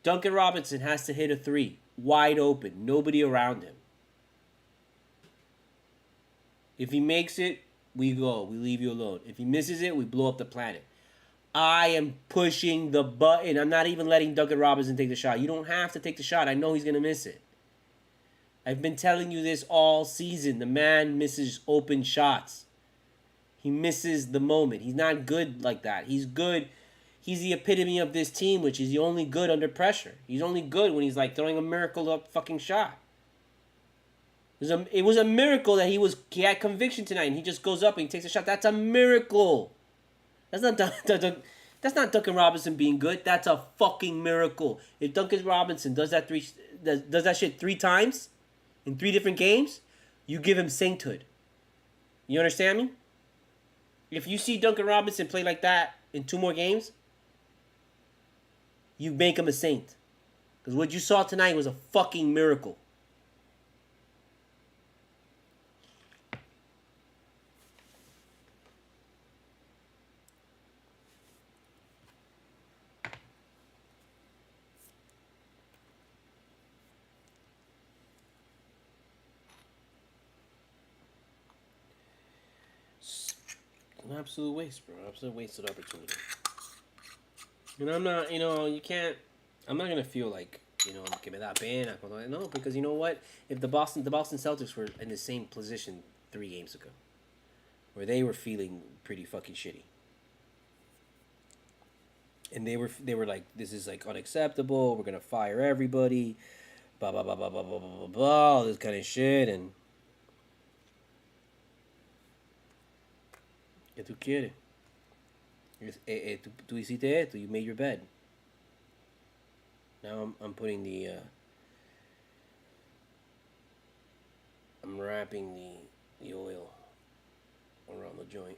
Duncan Robinson has to hit a 3, wide open, nobody around him. If he makes it, we go. We leave you alone. If he misses it, we blow up the planet. I am pushing the button. I'm not even letting Duncan Robinson take the shot. You don't have to take the shot. I know he's going to miss it. I've been telling you this all season. The man misses open shots. He misses the moment. He's not good like that. He's good. He's the epitome of this team, which is the only good under pressure. He's only good when he's like throwing a miracle up fucking shot. It was a miracle that he had conviction tonight and he just goes up and he takes a shot. That's a miracle. That's not Duncan Robinson being good. That's a fucking miracle. If Duncan Robinson does that shit 3 times in 3 different games, you give him sainthood. You understand me? If you see Duncan Robinson play like that in 2 more games, you make him a saint. Because what you saw tonight was a fucking miracle. An absolute waste, bro. Absolute wasted opportunity. And I'm not, you can't. I'm not gonna feel like, give me that ban. No, because you know what? If the Boston Celtics were in the same position 3 games ago, where they were feeling pretty fucking shitty, and they were like, this is like unacceptable. We're gonna fire everybody. Blah blah blah blah blah blah blah blah. All this kind of shit and. ¿Qué tú quieres? Tú hiciste esto. You made your bed. Now I'm putting the... I'm wrapping the oil around the joint.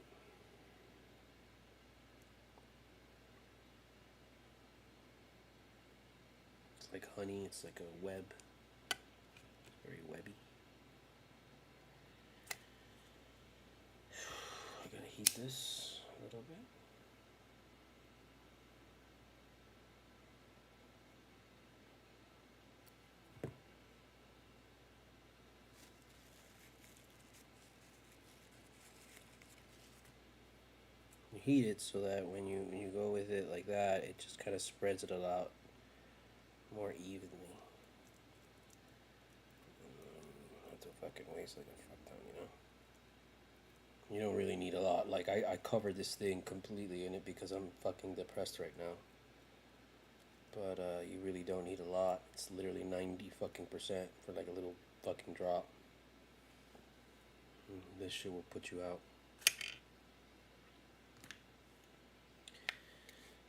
It's like honey. It's like a web. It's very webby. Heat this a little bit. You heat it so that when you go with it like that, it just kind of spreads it out more evenly. Not to fucking waste like a fuck ton, You don't really need a lot. Like, I covered this thing completely in it because I'm fucking depressed right now. But, you really don't need a lot. It's literally 90 fucking percent for like a little fucking drop. This shit will put you out.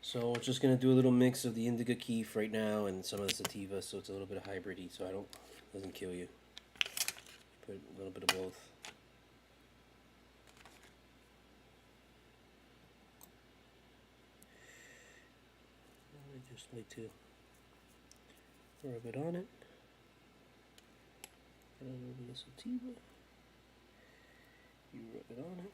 So we're just gonna do a little mix of the indica keef right now and some of the sativa, so it's a little bit of hybridy, so it doesn't kill you. Put a little bit of both. Just like to rub it on it. Get a little bit of sativa. You rub it on it.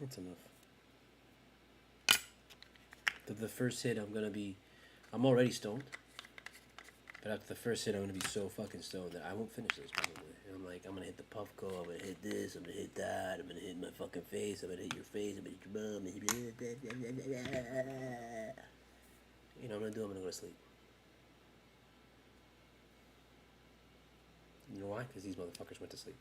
That's enough. The first hit, I'm already stoned. But after the first hit, I'm gonna be so fucking stoned that I won't finish this probably. And I'm like, I'm gonna hit the Puffco, I'm gonna hit this, I'm gonna hit that, I'm gonna hit my fucking face, I'm gonna hit your face, I'm gonna hit your bum, you know what I'm gonna go to sleep. You know why? Because these motherfuckers went to sleep.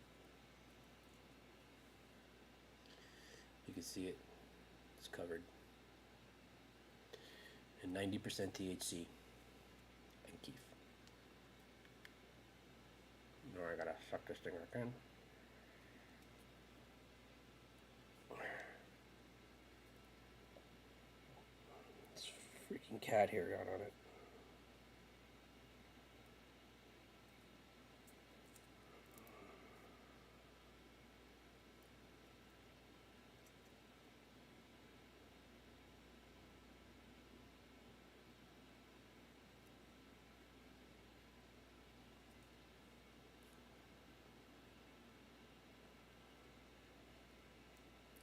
You can see it. It's covered. And 90% THC and keef. Now I gotta suck this thing again. This freaking cat hair got on it.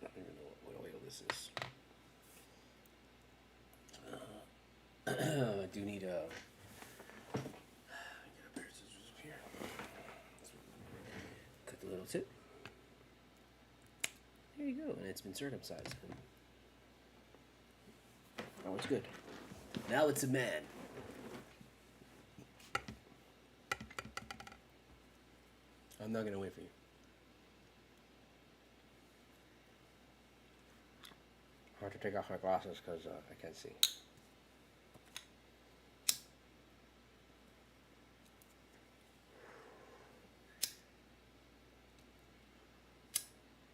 I don't even know what oil this is. I do need a. Get a pair of scissors up here. Cut the little tip. There you go, and it's been circumcised. Oh, it's good. Now it's a man. I'm not gonna wait for you. I have to take off my glasses because I can't see.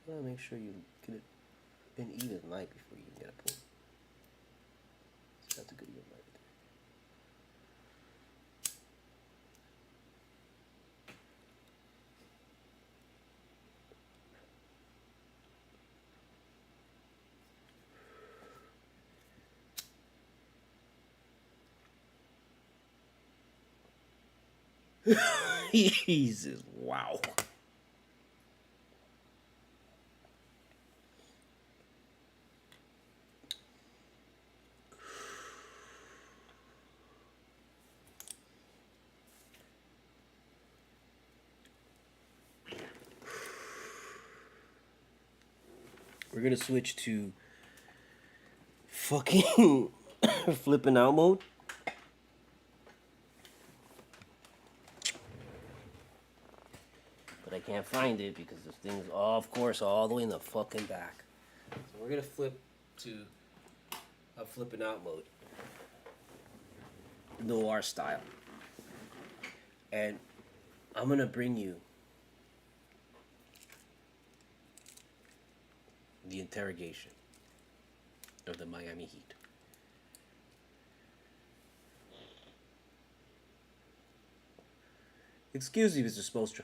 Well, make sure you get it an even light before you get a pull. So that's a good even light. Jesus, wow. We're gonna switch to fucking flipping out mode. But I can't find it because this thing's, oh, of course, all the way in the fucking back. So we're gonna flip to a flipping out mode, noir style, and I'm gonna bring you the interrogation of the Miami Heat. Excuse me, Mr. Spolstra.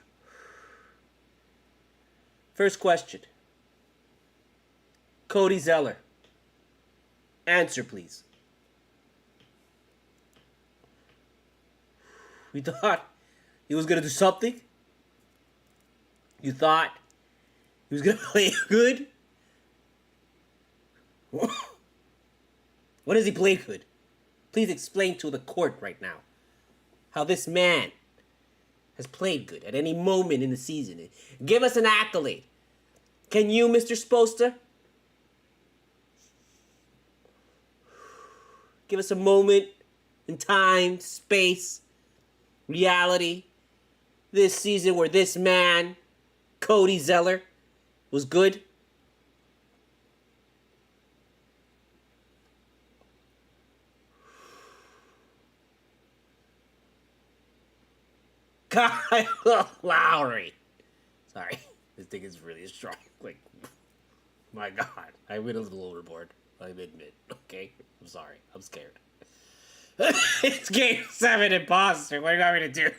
First question. Cody Zeller. Answer, please. We thought he was going to do something? You thought he was going to play good? What does he play good? Please explain to the court right now how this man has played good at any moment in the season. Give us an accolade. Can you, Mr. Spolster? Give us a moment in time, space, reality, this season where this man, Cody Zeller, was good. Kyle Lowry. Sorry, this thing is really strong. Like, my God, I went a little overboard. I admit. Okay, I'm sorry. I'm scared. It's Game 7 in Boston. What do you want me to do?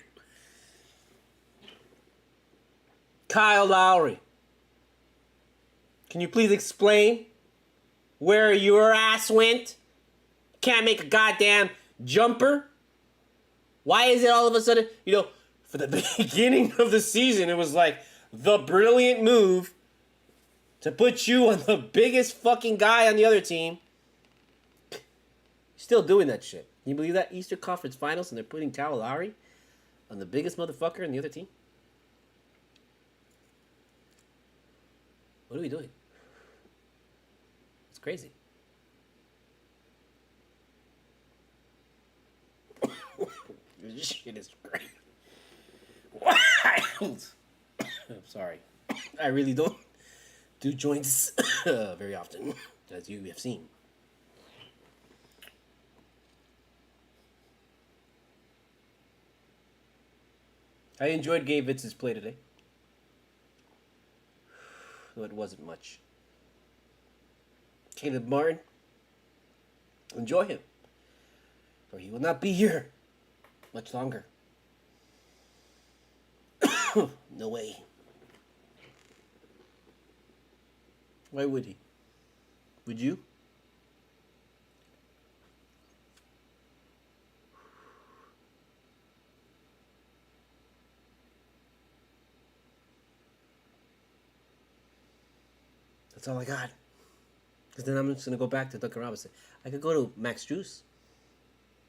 Kyle Lowry, can you please explain where your ass went? Can't make a goddamn jumper? Why is it all of a sudden, for the beginning of the season, it was like the brilliant move to put you on the biggest fucking guy on the other team. Still doing that shit. Can you believe that? Easter Conference Finals and they're putting Kyle Lowry on the biggest motherfucker on the other team? What are we doing? It's crazy. This shit is crazy. Wild. I'm sorry. I really don't do joints very often, as you have seen. I enjoyed Gabe Vitz's play today. Though it wasn't much. Caleb Martin, enjoy him. For he will not be here much longer. No way. Why would he? Would you? That's all I got. Because then I'm just going to go back to Duncan Robinson. I could go to Max Juice.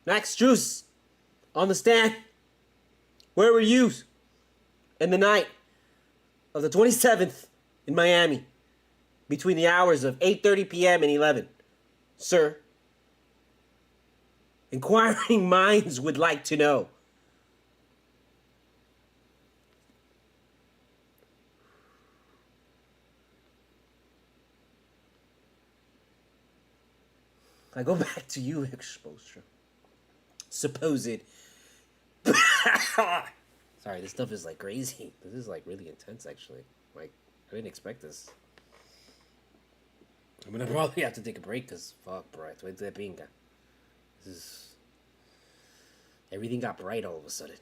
Max Juice! On the stand! Where were you in the night of the 27th in Miami? Between the hours of 8:30 p.m. and 11. Sir. Inquiring minds would like to know. I go back to you, Exposure. Supposed. Sorry, this stuff is like crazy. This is like really intense, actually. Like, I didn't expect this. I'm gonna probably have to take a break because fuck, bro. This is. Everything got bright all of a sudden.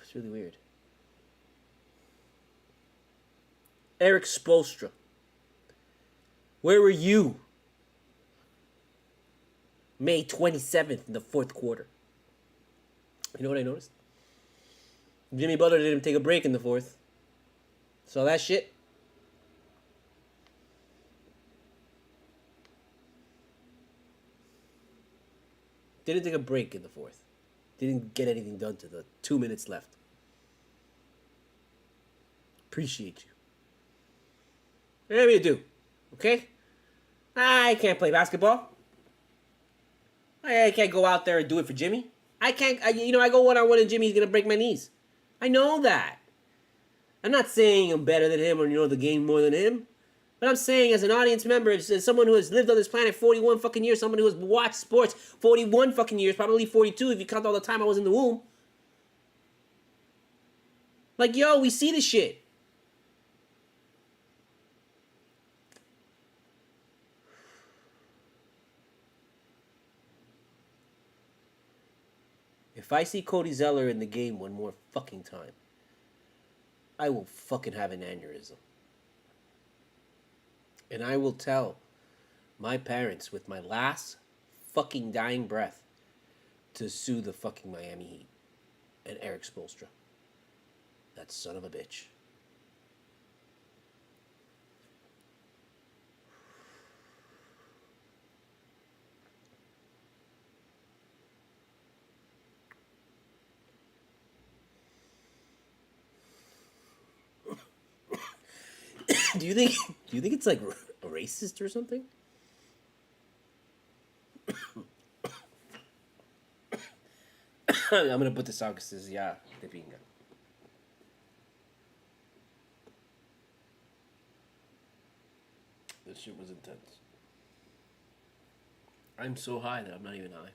It's really weird. Eric Spoelstra. Where were you? May 27th in the fourth quarter. You know what I noticed? Jimmy Butler didn't take a break in the fourth. Saw that shit? Didn't take a break in the fourth. Didn't get anything done to the 2 minutes left. Appreciate you. Whatever you do. Okay? I can't play basketball. I can't go out there and do it for Jimmy. I can't, I go one-on-one and Jimmy's going to break my knees. I know that. I'm not saying I'm better than him or know the game more than him. But I'm saying as an audience member, as someone who has lived on this planet 41 fucking years, someone who has watched sports 41 fucking years, probably 42 if you count all the time I was in the womb. Like, yo, we see this shit. If I see Cody Zeller in the game one more fucking time, I will fucking have an aneurysm. And I will tell my parents with my last fucking dying breath to sue the fucking Miami Heat and Eric Spoelstra. That son of a bitch. Do you think it's like racist or something? I'm gonna put this out because this is de pinga. This shit was intense. I'm so high that I'm not even high.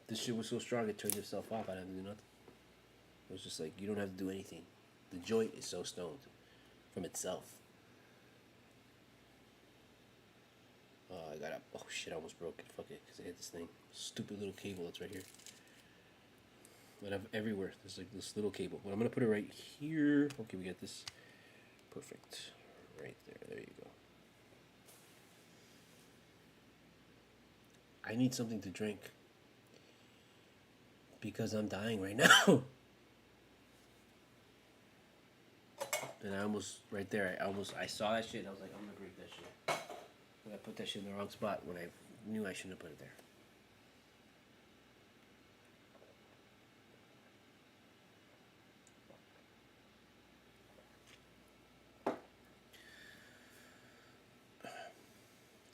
This shit was so strong it turned itself off. I didn't do nothing. It was just like, you don't have to do anything. The joint is so stoned from itself. Oh, I got up. Oh shit, I almost broke it. Fuck it, because I hit this thing. Stupid little cable that's right here. But I've everywhere. There's like this little cable. But I'm gonna put it right here. Okay, we got this. Perfect. Right there. There you go. I need something to drink. Because I'm dying right now. And I almost, right there, I saw that shit and I was like, I'm gonna break that shit. But I put that shit in the wrong spot when I knew I shouldn't have put it there.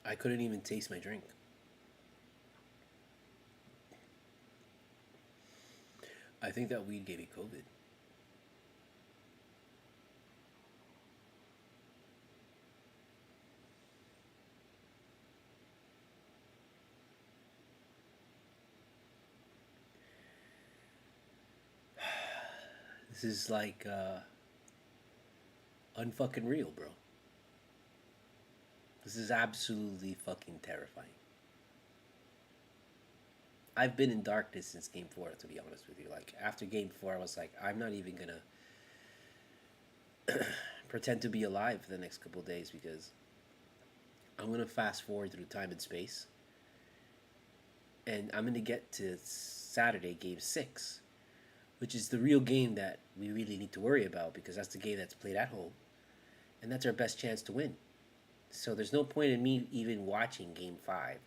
I couldn't even taste my drink. I think that weed gave me COVID. This is like unfucking real, bro. This is absolutely fucking terrifying. I've been in darkness since game 4, to be honest with you. Like, after game 4, I was like, I'm not even gonna pretend to be alive for the next couple of days because I'm gonna fast forward through time and space. And I'm gonna get to Saturday, game 6, which is the real game that we really need to worry about because that's the game that's played at home. And that's our best chance to win. So there's no point in me even watching game 5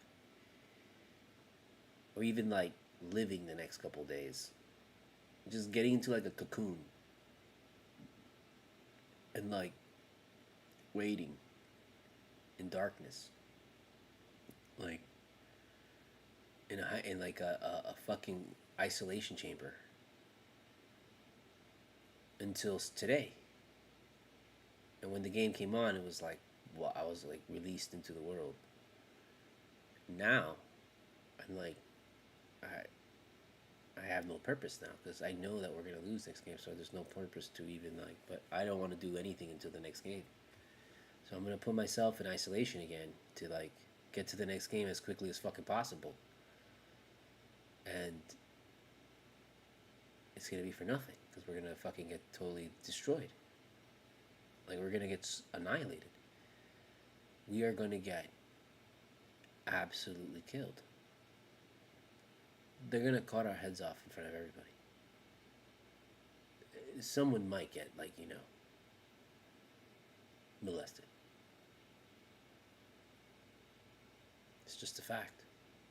or even like living the next couple of days. Just getting into like a cocoon and like waiting in darkness, like in like a fucking isolation chamber until today. And when the game came on, it was like, well, I was like released into the world. Now, I'm like, I have no purpose now because I know that we're gonna lose next game. So there's no purpose to even like. But I don't want to do anything until the next game. So I'm gonna put myself in isolation again to like get to the next game as quickly as fucking possible. And it's gonna be for nothing because we're gonna fucking get totally destroyed. Like we're gonna get annihilated. We are gonna get absolutely killed. They're gonna cut our heads off in front of everybody. Someone might get like, you know, molested. It's just a fact.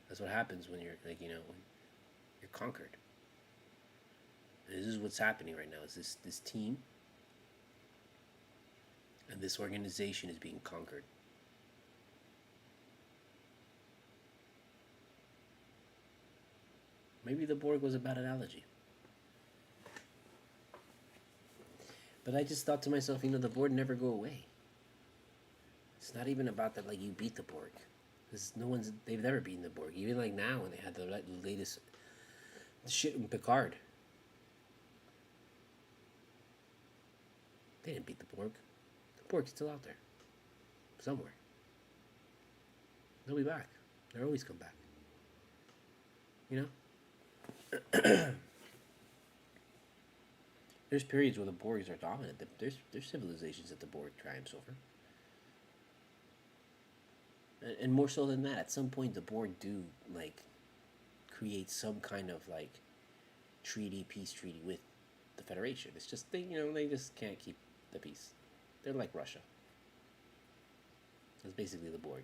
That's what happens when you're like, you know, when you're conquered. And this is what's happening right now. Is this team and this organization is being conquered. Maybe the Borg was a bad analogy. But I just thought to myself, you know, the Borg never go away. It's not even about that, like, you beat the Borg. Because they've never beaten the Borg. Even like now when they had the latest shit in Picard. They didn't beat the Borg. The Borg's still out there. Somewhere. They'll be back. They'll always come back. You know? There's periods where the Borgs are dominant. There's civilizations that the Borg triumphs over. And more so than that, at some point the Borg do like create some kind of like peace treaty with the Federation. It's just they just can't keep the peace. They're like Russia. That's basically the Borg.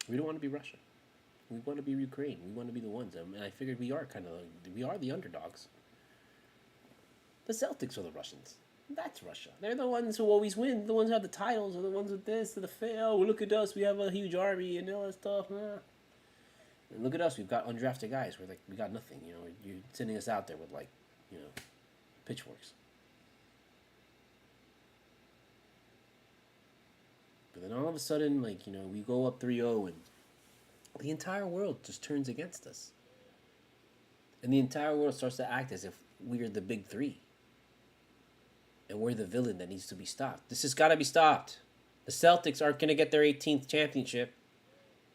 We don't want to be Russia. We want to be Ukraine. We want to be the ones. And I figured we are the underdogs. The Celtics are the Russians. That's Russia. They're the ones who always win. The ones who have the titles. Are the ones with this. To the fail. Oh, look at us. We have a huge army and all that stuff. And look at us. We've got undrafted guys. We're like, we got nothing. You know, you're sending us out there with like, you know, pitchforks. But then all of a sudden, like, you know, we go up 3-0 and the entire world just turns against us. And the entire world starts to act as if we are the big three. And we're the villain that needs to be stopped. This has got to be stopped. The Celtics aren't going to get their 18th championship.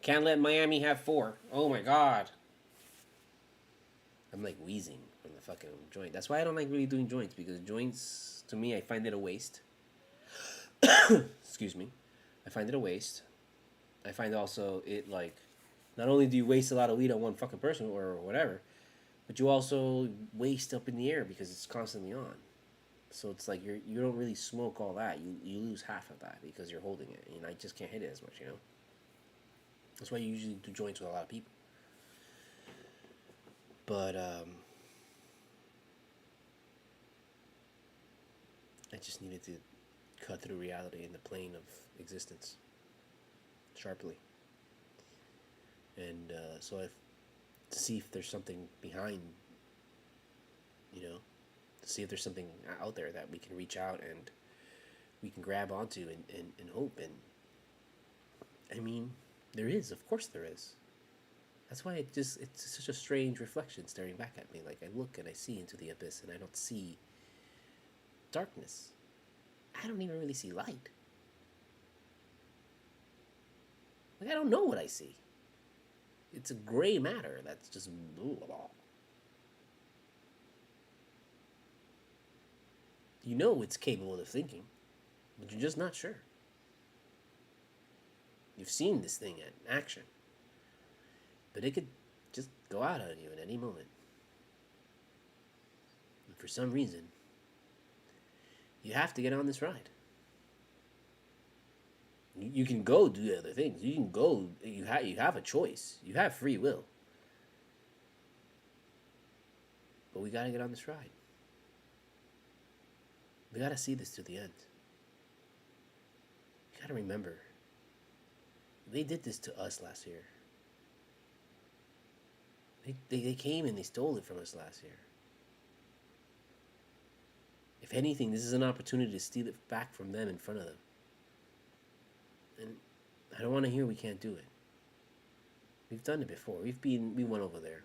Can't let Miami have 4. Oh my God. I'm like wheezing from the fucking joint. That's why I don't like really doing joints. Because joints, to me, I find it a waste. Excuse me. I find it a waste. I find also it like Not only do you waste a lot of weed on one fucking person or whatever, but you also waste up in the air because it's constantly on. So it's like you don't really smoke all that. You lose half of that because you're holding it, and I just can't hit it as much, you know. That's why you usually do joints with a lot of people. But I just needed to cut through reality in the plane of existence sharply, and so I to see if there's something behind, you know, to see if there's something out there that we can reach out and we can grab onto and hope. And I mean, there is, of course there is. That's why it's such a strange reflection staring back at me. Like I look and I see into the abyss and I don't see darkness. I don't even really see light. Like I don't know what I see. It's a gray matter that's just blah, blah, blah. You know it's capable of thinking, but you're just not sure. You've seen this thing in action, but it could just go out on you at any moment. And for some reason, you have to get on this ride. You can go do other things. You can go. You have a choice. You have free will. But we gotta get on this ride. We gotta see this to the end. You gotta remember, they did this to us last year. They came and they stole it from us last year. If anything, this is an opportunity to steal it back from them in front of them. And I don't want to hear we can't do it. We've done it before. We went over there.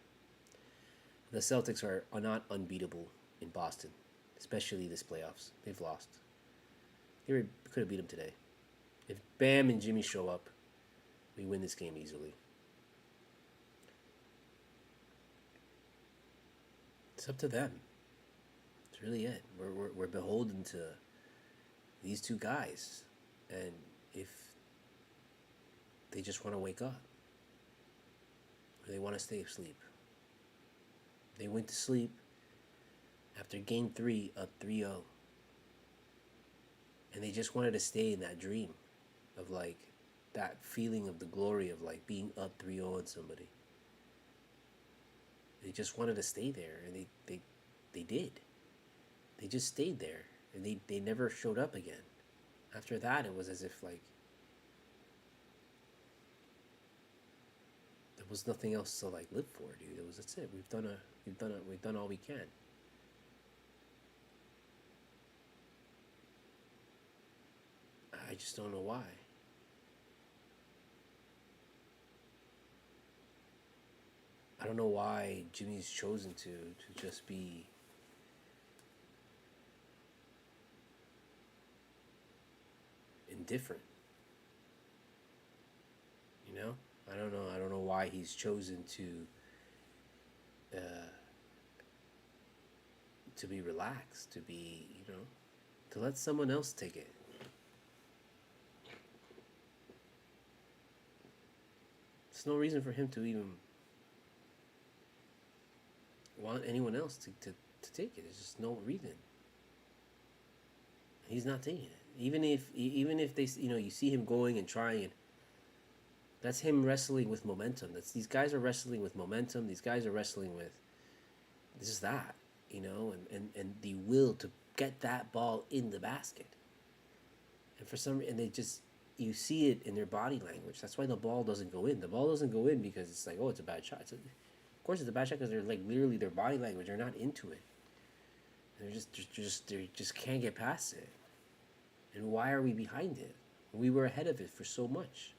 The Celtics are not unbeatable in Boston, especially this playoffs. They've lost. They could have beat them today. If Bam and Jimmy show up, we win this game easily. It's up to them. That's really it. We're beholden to these two guys, and if they just want to wake up, or they want to stay asleep, they went to sleep after Game 3 up 3-0, and they just wanted to stay in that dream of like that feeling of the glory of like being up 3-0 on somebody. They just wanted to stay there, and they did. They just stayed there, and they never showed up again. After that, it was as if like there was nothing else to like live for, dude. That's it. We've done all we can. I just don't know why. I don't know why Jimmy's chosen to just be indifferent. You know? I don't know. I don't know why he's chosen to be relaxed, to be, you know, to let someone else take it. There's no reason for him to even want anyone else to take it. There's just no reason. He's not taking it. Even if they, you know, you see him going and trying, and that's him wrestling with momentum. These guys are wrestling with momentum. These guys are wrestling with just that, you know, and the will to get that ball in the basket. And they just, you see it in their body language. That's why the ball doesn't go in. The ball doesn't go in because it's like, oh, it's a bad shot. Of course, it's a bad shot because they're like literally their body language. They're not into it. They just can't get past it. And why are we behind it? We were ahead of it for so much.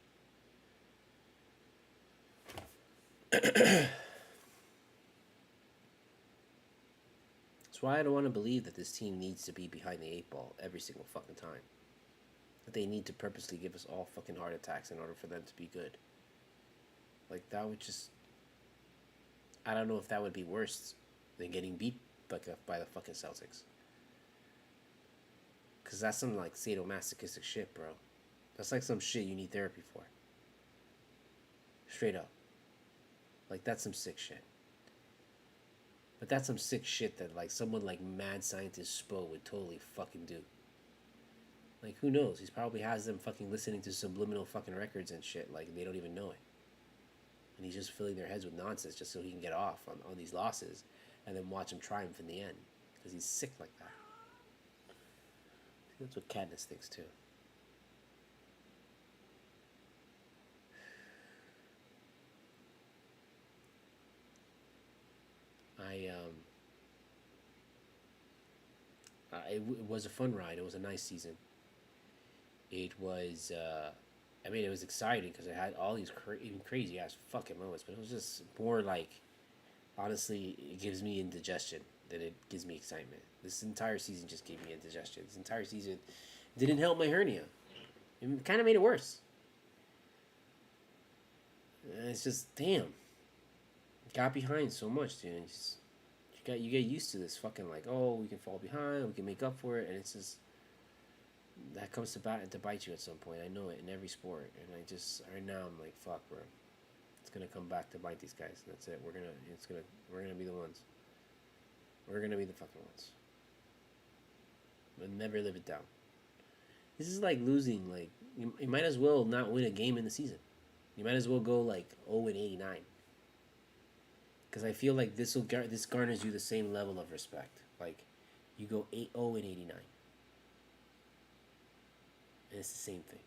That's why I don't want to believe that this team needs to be behind the 8 ball every single fucking time. That they need to purposely give us all fucking heart attacks in order for them to be good. Like, that would just... I don't know if that would be worse than getting beat by the fucking Celtics. Because that's some, like, sadomasochistic shit, bro. That's like some shit you need therapy for. Straight up. Like, that's some sick shit. But that's some sick shit that, like, someone like mad scientist Spo would totally fucking do. Like, who knows? He probably has them fucking listening to subliminal fucking records and shit. Like, they don't even know it. And he's just filling their heads with nonsense just so he can get off on these losses and then watch him triumph in the end. Because he's sick like that. That's what Katniss thinks, too. It was a fun ride. It was a nice season. It was, it was exciting because it had all these even crazy ass fucking moments, but it was just more like, honestly, it gives me indigestion than it gives me excitement. This entire season just gave me indigestion. This entire season didn't help my hernia. It kind of made it worse. And it's just, damn. Got behind so much, dude. You get used to this fucking like, oh, we can fall behind, we can make up for it, and it's just that comes to bite you at some point. I know it in every sport, and right now I'm like, fuck, bro, it's gonna come back to bite these guys. That's it. We're gonna be the ones. We're gonna be the fucking ones. But never live it down. This is like losing. Like you might as well not win a game in the season. You might as well go like 0-89. Because I feel like this garners you the same level of respect. Like, you go 8-0-89. And it's the same thing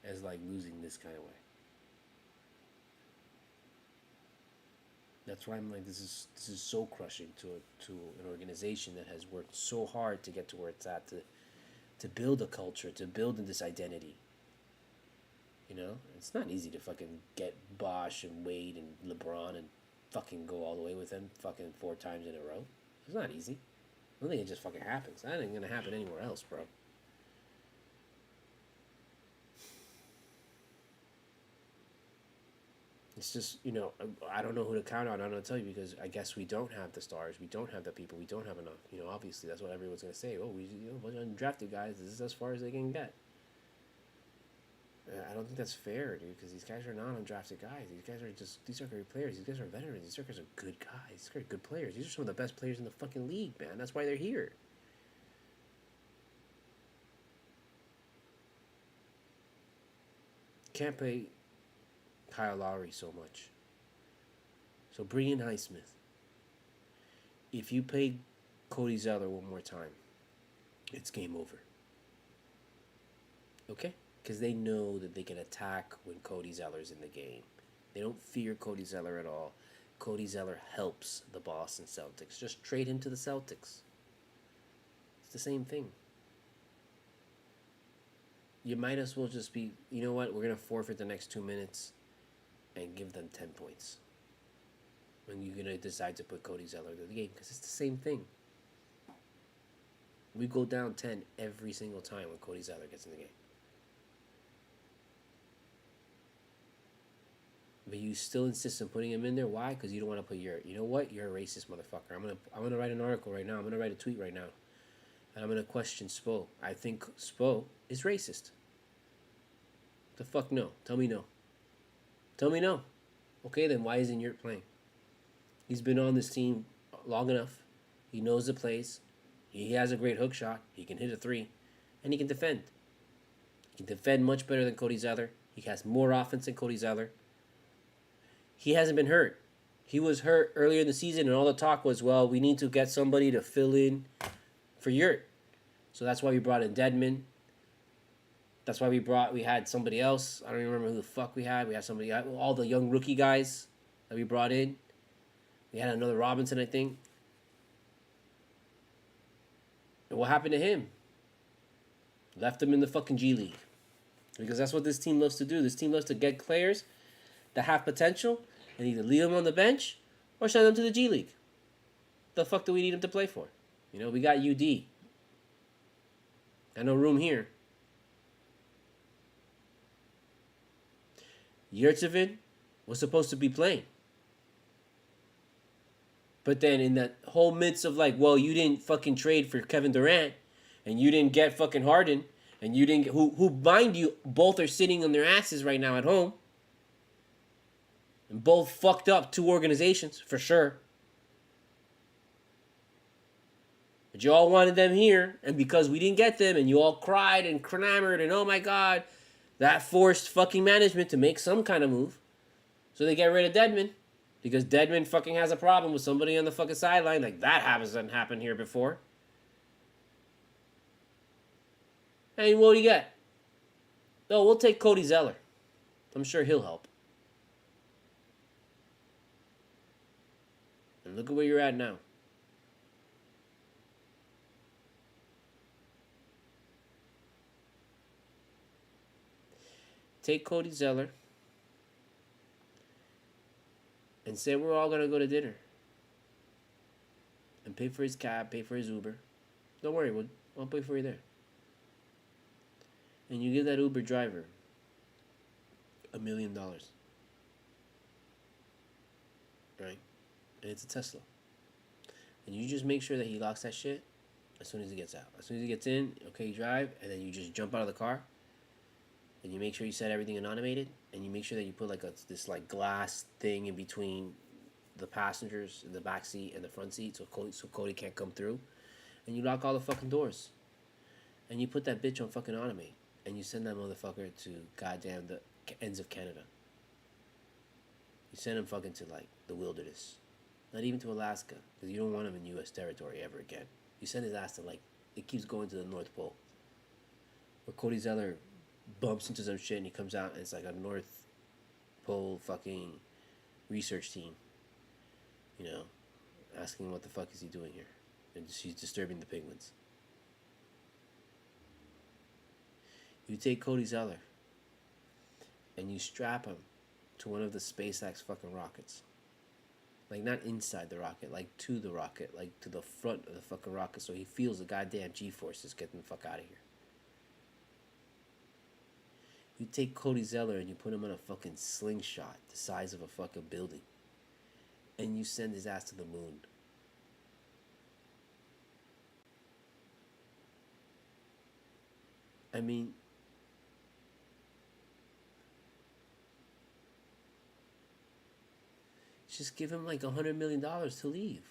as, like, losing this kind of way. That's why I'm like, this is so crushing to an organization that has worked so hard to get to where it's at, to build a culture, to build this identity. You know? It's not easy to fucking get Bosch and Wade and LeBron and fucking go all the way with them fucking 4 times in a row. It's not easy. I don't think it just fucking happens. That ain't gonna happen anywhere else, bro. It's just, I don't know who to count on. I don't know what to tell you because I guess we don't have the stars. We don't have the people. We don't have enough. Obviously that's what everyone's gonna say. Oh, we a bunch of undrafted guys. This is as far as they can get. I don't think that's fair, dude, because these guys are not undrafted guys. These are great players. These guys are veterans. These guys are good guys. These guys are good players. These are some of the best players in the fucking league, man. That's why they're here. Can't pay Kyle Lowry so much. So bring in Highsmith. If you pay Cody Zeller one more time, it's game over. Okay? Because they know that they can attack when Cody Zeller's in the game. They don't fear Cody Zeller at all. Cody Zeller helps the Boston Celtics. Just trade him to the Celtics. It's the same thing. You might as well just be, you know what, we're going to forfeit the next 2 minutes and give them 10 points. When you're going to decide to put Cody Zeller in the game. Because it's the same thing. We go down 10 every single time when Cody Zeller gets in the game. But you still insist on putting him in there. Why? Because you don't want to put you're a racist motherfucker. I'm gonna write an article right now. I'm gonna write a tweet right now, and I'm gonna question Spo. I think Spo is racist. The fuck no. Tell me no. Tell me no. Okay, then why isn't Yurt playing? He's been on this team long enough. He knows the plays. He has a great hook shot. He can hit a 3, and he can defend. He can defend much better than Cody Zeller. He has more offense than Cody Zeller. He hasn't been hurt. He was hurt earlier in the season, and all the talk was, well, we need to get somebody to fill in for Yurt. So that's why we brought in Dedmon. That's why we had somebody else. I don't even remember who the fuck we had. We had somebody, all the young rookie guys that we brought in. We had another Robinson, I think. And what happened to him? Left him in the fucking G League. Because that's what this team loves to do. This team loves to get players that have potential and either leave them on the bench or send them to the G League. The fuck do we need them to play for? We got UD. Got no room here. Yurtseven was supposed to be playing. But then in that whole midst of like, well, you didn't fucking trade for Kevin Durant and you didn't get fucking Harden and you didn't get, who mind you, both are sitting on their asses right now at home. And both fucked up two organizations, for sure. But you all wanted them here, and because we didn't get them, and you all cried and clamored, and oh my god, that forced fucking management to make some kind of move. So they get rid of Deadman. Because Deadman fucking has a problem with somebody on the fucking sideline. Like, that hasn't happened here before. And what do you get? Oh, we'll take Cody Zeller. I'm sure he'll help. And look at where you're at now. Take Cody Zeller and say we're all going to go to dinner. And pay for his cab, pay for his Uber. Don't worry, I'll pay for you there. And you give that Uber driver $1 million. Right? And it's a Tesla. And you just make sure that he locks that shit as soon as he gets out. As soon as he gets in, okay, you drive, and then you just jump out of the car. And you make sure you set everything anonymized, and you make sure that you put like this like glass thing in between the passengers in the back seat and the front seat, so Cody can't come through. And you lock all the fucking doors. And you put that bitch on fucking automate, and you send that motherfucker to goddamn the ends of Canada. You send him fucking to like the wilderness, not even to Alaska, because you don't want him in U.S. territory ever again. You send his ass to like it keeps going to the North Pole, where Cody Zeller bumps into some shit and he comes out and it's like a North Pole fucking research team, you know, asking what the fuck is he doing here, and she's disturbing the penguins. You take Cody Zeller and you strap him to one of the SpaceX fucking rockets, like not inside the rocket, like to the rocket, like to the front of the fucking rocket, so he feels the goddamn G-forces getting the fuck out of here. You take Cody Zeller and you put him on a fucking slingshot the size of a fucking building, and you send his ass to the moon. I mean, just give him like $100 million to leave.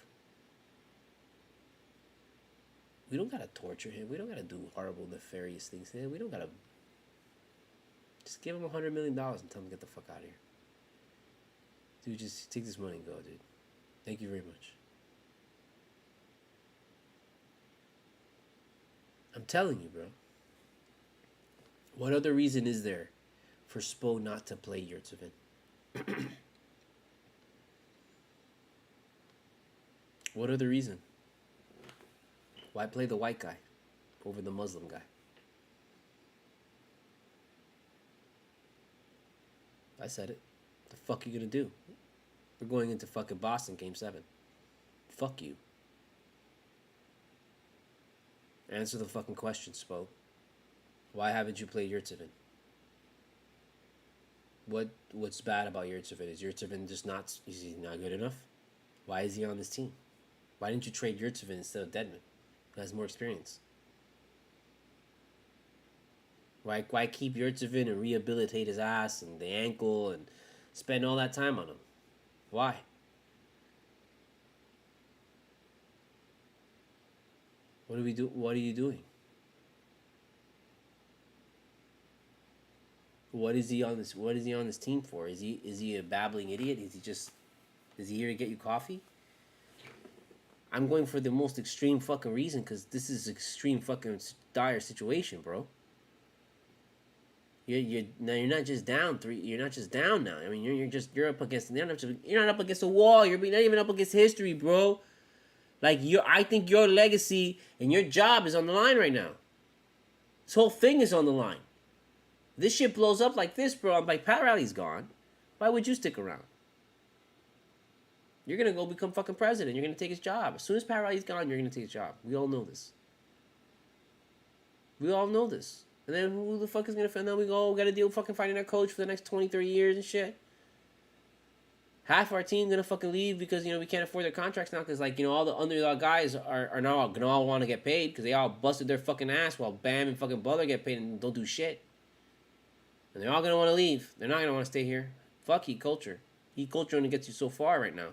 We don't gotta torture him. We don't gotta do horrible, nefarious things to him. We don't gotta. Just give him $100 million and tell him to get the fuck out of here. Dude, just take this money and go, dude. Thank you very much. I'm telling you, bro. What other reason is there for Spo not to play Yurtsevin? What other reason? Why play the white guy over the Muslim guy? I said it. What the fuck are you gonna do? We're going into fucking Boston Game 7. Fuck you. Answer the fucking question, Spo. Why haven't you played Yurtsevin? What's bad about Yurtsevin? Is Yurtsevin just not... Is he not good enough? Why is he on this team? Why didn't you trade Yurtsevin instead of Deadman, who has more experience? Why keep Yurtsevin and rehabilitate his ass and the ankle and spend all that time on him? Why? What do we do? What are you doing? What is he on this? What is he on this team for? Is he a babbling idiot? Is he here to get you coffee? I'm going for the most extreme fucking reason, because this is extreme fucking dire situation, bro. You're not just down three. You're not just down now. I mean, you're up against. You're not up against a wall. You're not even up against history, bro. Like I think your legacy and your job is on the line right now. This whole thing is on the line. This shit blows up like this, bro. I'm like, Pat Riley's gone. Why would you stick around? You're gonna go become fucking president. You're gonna take his job. As soon as Pat Riley's gone, you're gonna take his job. We all know this. We all know this. And then who the fuck is gonna... And then we gotta deal with fucking finding our coach for the next 20, 30 years and shit. Half our team gonna fucking leave because, we can't afford their contracts now, because, all the underdog guys are now gonna all want to get paid because they all busted their fucking ass while Bam and fucking Butler get paid and don't do shit. And they're all gonna want to leave. They're not gonna want to stay here. Fuck you, culture. Culture only gets you so far right now.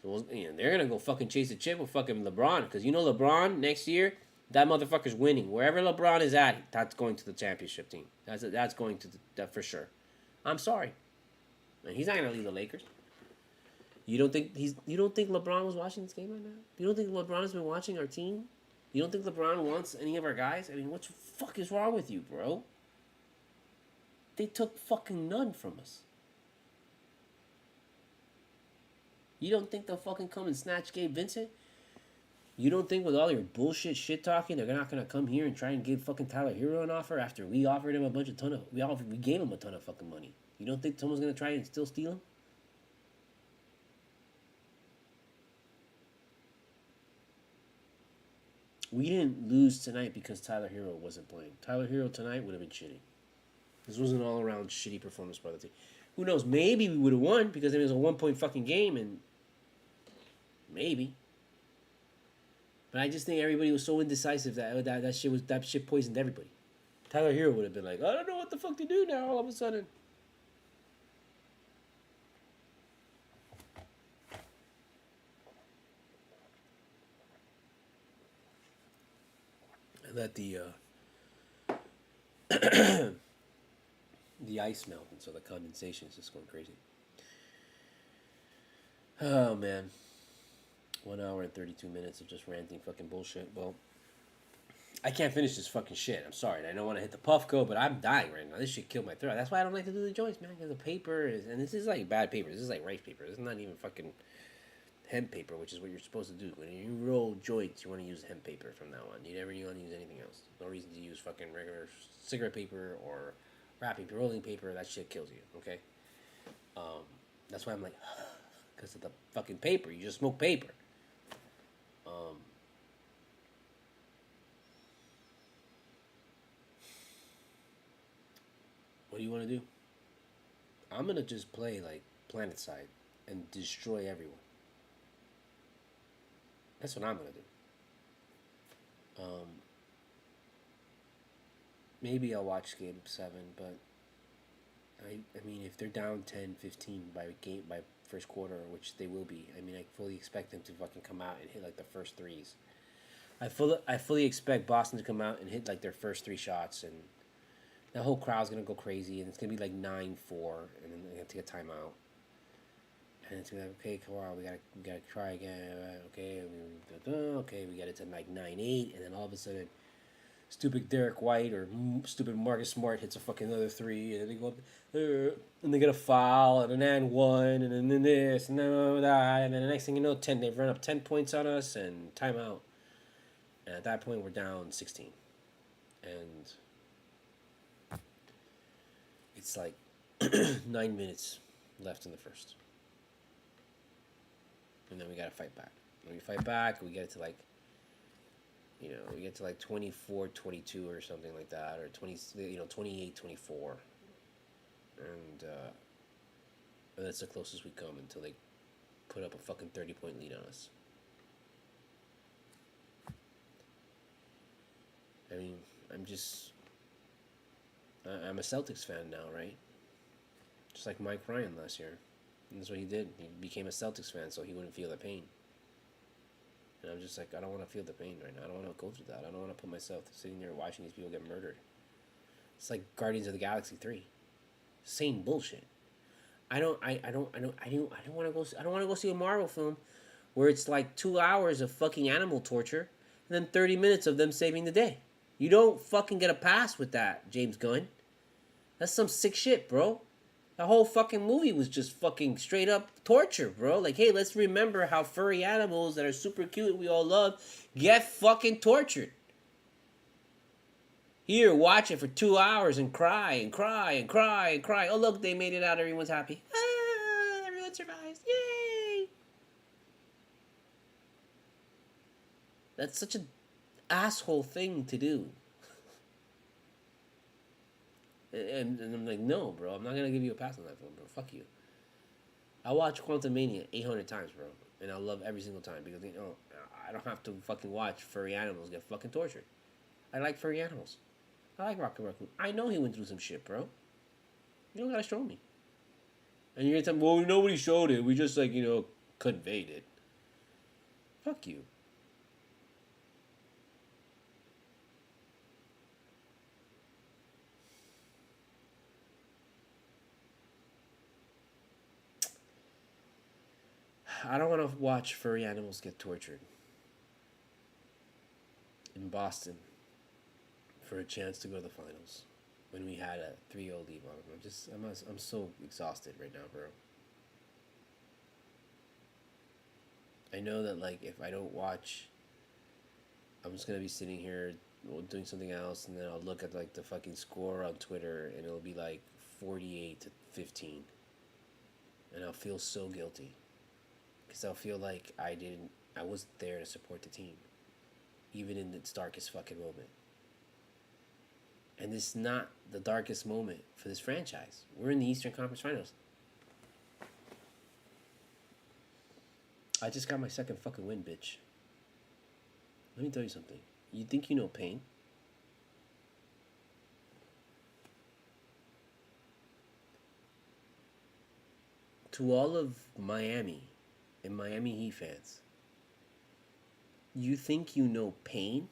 So they're gonna go fucking chase a chip with fucking LeBron, because you know LeBron next year, that motherfucker's winning. Wherever LeBron is at, that's going to the championship team. That's going to that for sure. I'm sorry, and he's not gonna leave the Lakers. You don't think LeBron was watching this game right now? You don't think LeBron has been watching our team? You don't think LeBron wants any of our guys? I mean, what the fuck is wrong with you, bro? They took fucking none from us. You don't think they'll fucking come and snatch Gabe Vincent? You don't think with all your bullshit shit talking, they're not gonna come here and try and give fucking Tyler Hero an offer after we offered him we gave him a ton of fucking money? You don't think someone's gonna try and still steal him? We didn't lose tonight because Tyler Hero wasn't playing. Tyler Hero tonight would have been shitty. This was an all around shitty performance by the team. Who knows? Maybe we would have won because it was a 1 point fucking game, and maybe. But I just think everybody was so indecisive that shit poisoned everybody. Tyler Hero would have been like, I don't know what the fuck to do now all of a sudden. And let the the ice melt, and so the condensation is just going crazy. Oh man. 1 hour and 32 minutes of just ranting fucking bullshit. Well, I can't finish this fucking shit. I'm sorry. I don't want to hit the Puffco, but I'm dying right now. This shit killed my throat. That's why I don't like to do the joints, man. Because the paper is, and this is like bad paper. This is like rice paper. This is not even fucking hemp paper, which is what you're supposed to do. When you roll joints, you want to use hemp paper from now on. You never want to use anything else. No reason to use fucking regular cigarette paper or wrapping rolling paper. That shit kills you. Okay. That's why I'm like, because of the fucking paper. You just smoke paper. What do you want to do? I'm gonna just play like PlanetSide and destroy everyone. That's what I'm gonna do. Maybe I'll watch Game 7, but I mean, if they're down 10-15 by first quarter, which they will be, I mean, I fully expect them to fucking come out and hit like the first threes. I fully expect Boston to come out and hit like their first 3 shots, and the whole crowd's gonna go crazy, and it's gonna be like 9-4, and then they have to take a timeout. And it's gonna be like, okay, come on, we gotta try again. Okay, we get it to like 9-8, and then all of a sudden, stupid Derek White or stupid Marcus Smart hits a fucking another 3, and then they go up there, and they get a foul, and then one, and then this, and then that, and then the next thing you know, they've run up 10 points on us, and timeout. And at that point, we're down 16, and it's like 9 minutes left in the first. And then we gotta fight back. When we fight back, we get it to like, we get to like 24-22 or something like that, or 28-24. And that's the closest we come until they put up a fucking 30-point lead on us. I mean, I'm a Celtics fan now, right? Just like Mike Ryan last year. And that's what he did. He became a Celtics fan so he wouldn't feel the pain. And I'm just like, I don't want to feel the pain right now. I don't want to go through that. I don't want to put myself sitting there watching these people get murdered. It's like Guardians of the Galaxy 3. Same bullshit. I don't want to go see a Marvel film where it's like 2 hours of fucking animal torture and then 30 minutes of them saving the day. You don't fucking get a pass with that, James Gunn. That's some sick shit, bro. The whole fucking movie was just fucking straight up torture, bro. Like, hey, let's remember how furry animals that are super cute and we all love get fucking tortured. Here, watch it for 2 hours and cry and cry and cry and cry. Oh, look, they made it out. Everyone's happy. Ah, everyone survives. Yay! That's such an asshole thing to do. And I'm like, no, bro, I'm not going to give you a pass on that film, bro. Fuck you. I watch Quantumania 800 times, bro. And I love every single time because, I don't have to fucking watch furry animals get fucking tortured. I like furry animals. I like Rocket Raccoon. I know he went through some shit, bro. You don't gotta show me. And you're gonna tell me, well, nobody showed it. We just like conveyed it. Fuck you. I don't want to watch furry animals get tortured in Boston for a chance to go to the finals when we had a 3-0 lead on them. I'm so exhausted right now, bro. I know that like if I don't watch, I'm just gonna be sitting here doing something else, and then I'll look at like the fucking score on Twitter, and it'll be like 48-15, and I'll feel so guilty because I'll feel like I wasn't there to support the team, even in its darkest fucking moment. And this is not the darkest moment for this franchise. We're in the Eastern Conference Finals. I just got my second fucking win, bitch. Let me tell you something. You think you know pain? To all of Miami and Miami Heat fans, you think you know pain?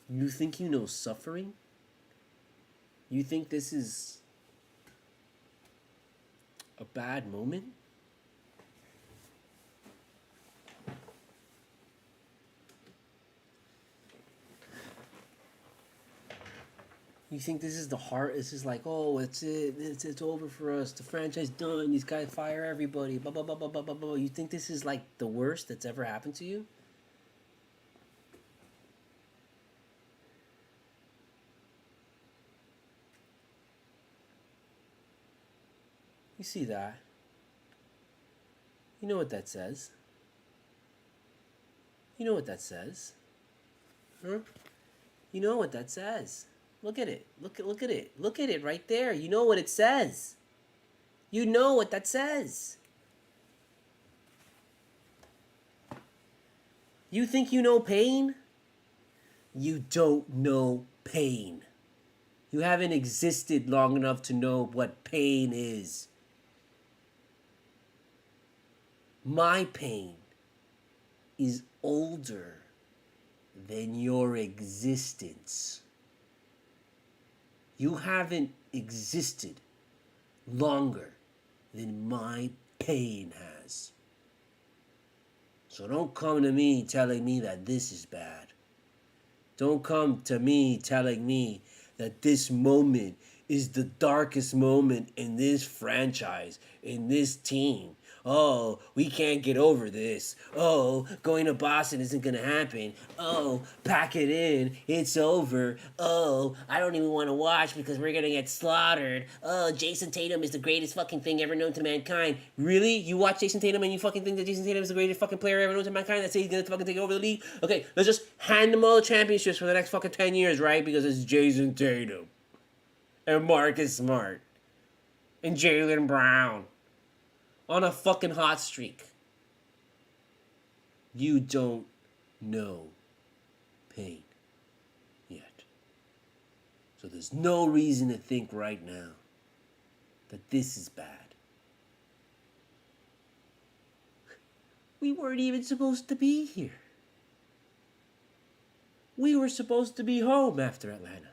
You think you know suffering? You think this is a bad moment? You think this is the heart? This is like, oh, it's it. It's over for us. The franchise done. These guys fire everybody. Blah, blah, blah, blah, blah, blah, blah. You think this is like the worst that's ever happened to you? You see that? You know what that says? You know what that says? Huh? You know what that says? Look at it. Look at it. Look at it right there. You know what it says. You know what that says. You think you know pain? You don't know pain. You haven't existed long enough to know what pain is. My pain is older than your existence. You haven't existed longer than my pain has. So don't come to me telling me that this is bad. Don't come to me telling me that this moment is the darkest moment in this franchise, in this team. Oh, we can't get over this. Oh, going to Boston isn't going to happen. Oh, pack it in. It's over. Oh, I don't even want to watch because we're going to get slaughtered. Oh, Jason Tatum is the greatest fucking thing ever known to mankind. Really? You watch Jason Tatum and you fucking think that Jason Tatum is the greatest fucking player ever known to mankind? That's it? He's going to fucking take over the league? Okay, let's just hand them all the championships for the next fucking 10 years, right? Because it's Jason Tatum. And Marcus Smart. And Jaylen Brown. On a fucking hot streak. You don't know pain yet. So there's no reason to think right now that this is bad. We weren't even supposed to be here. We were supposed to be home after Atlanta.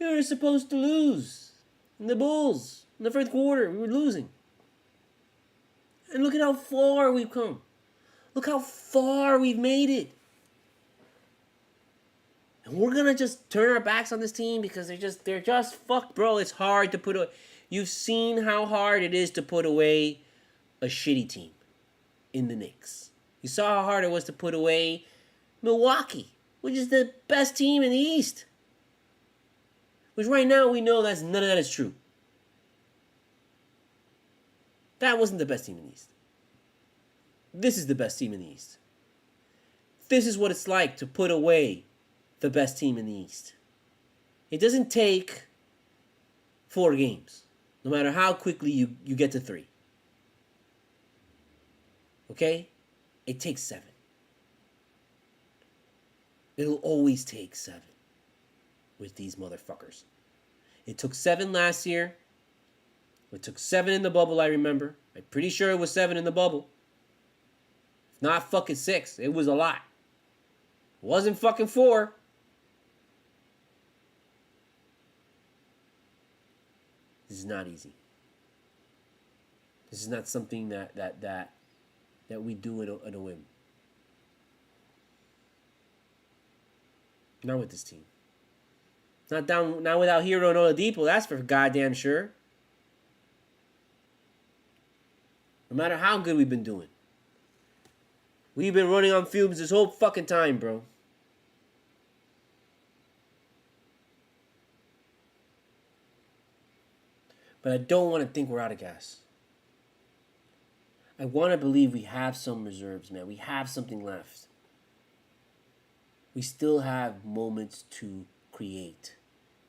We were supposed to lose. And the Bulls, in the first quarter, we were losing. And look at how far we've come. Look how far we've made it. And we're going to just turn our backs on this team because they're just fuck, bro. It's hard to put away. You've seen how hard it is to put away a shitty team in the Knicks. You saw how hard it was to put away Milwaukee, which is the best team in the East. Which right now we know none of that is true. That wasn't the best team in the East. This is the best team in the East. This is what it's like to put away the best team in the East. It doesn't take 4 games, no matter how quickly you get to 3. Okay? It takes 7. It'll always take 7. with these motherfuckers. It took 7 last year. It took 7 in the bubble, I remember. I'm pretty sure it was 7 in the bubble. If not fucking 6. It was a lot. It wasn't fucking 4. This is not easy. This is not something that we do in a whim. Not with this team. Not without Hero and Oladipo, that's for goddamn sure. No matter how good we've been doing. We've been running on fumes this whole fucking time, bro. But I don't want to think we're out of gas. I want to believe we have some reserves, man. We have something left. We still have moments to create.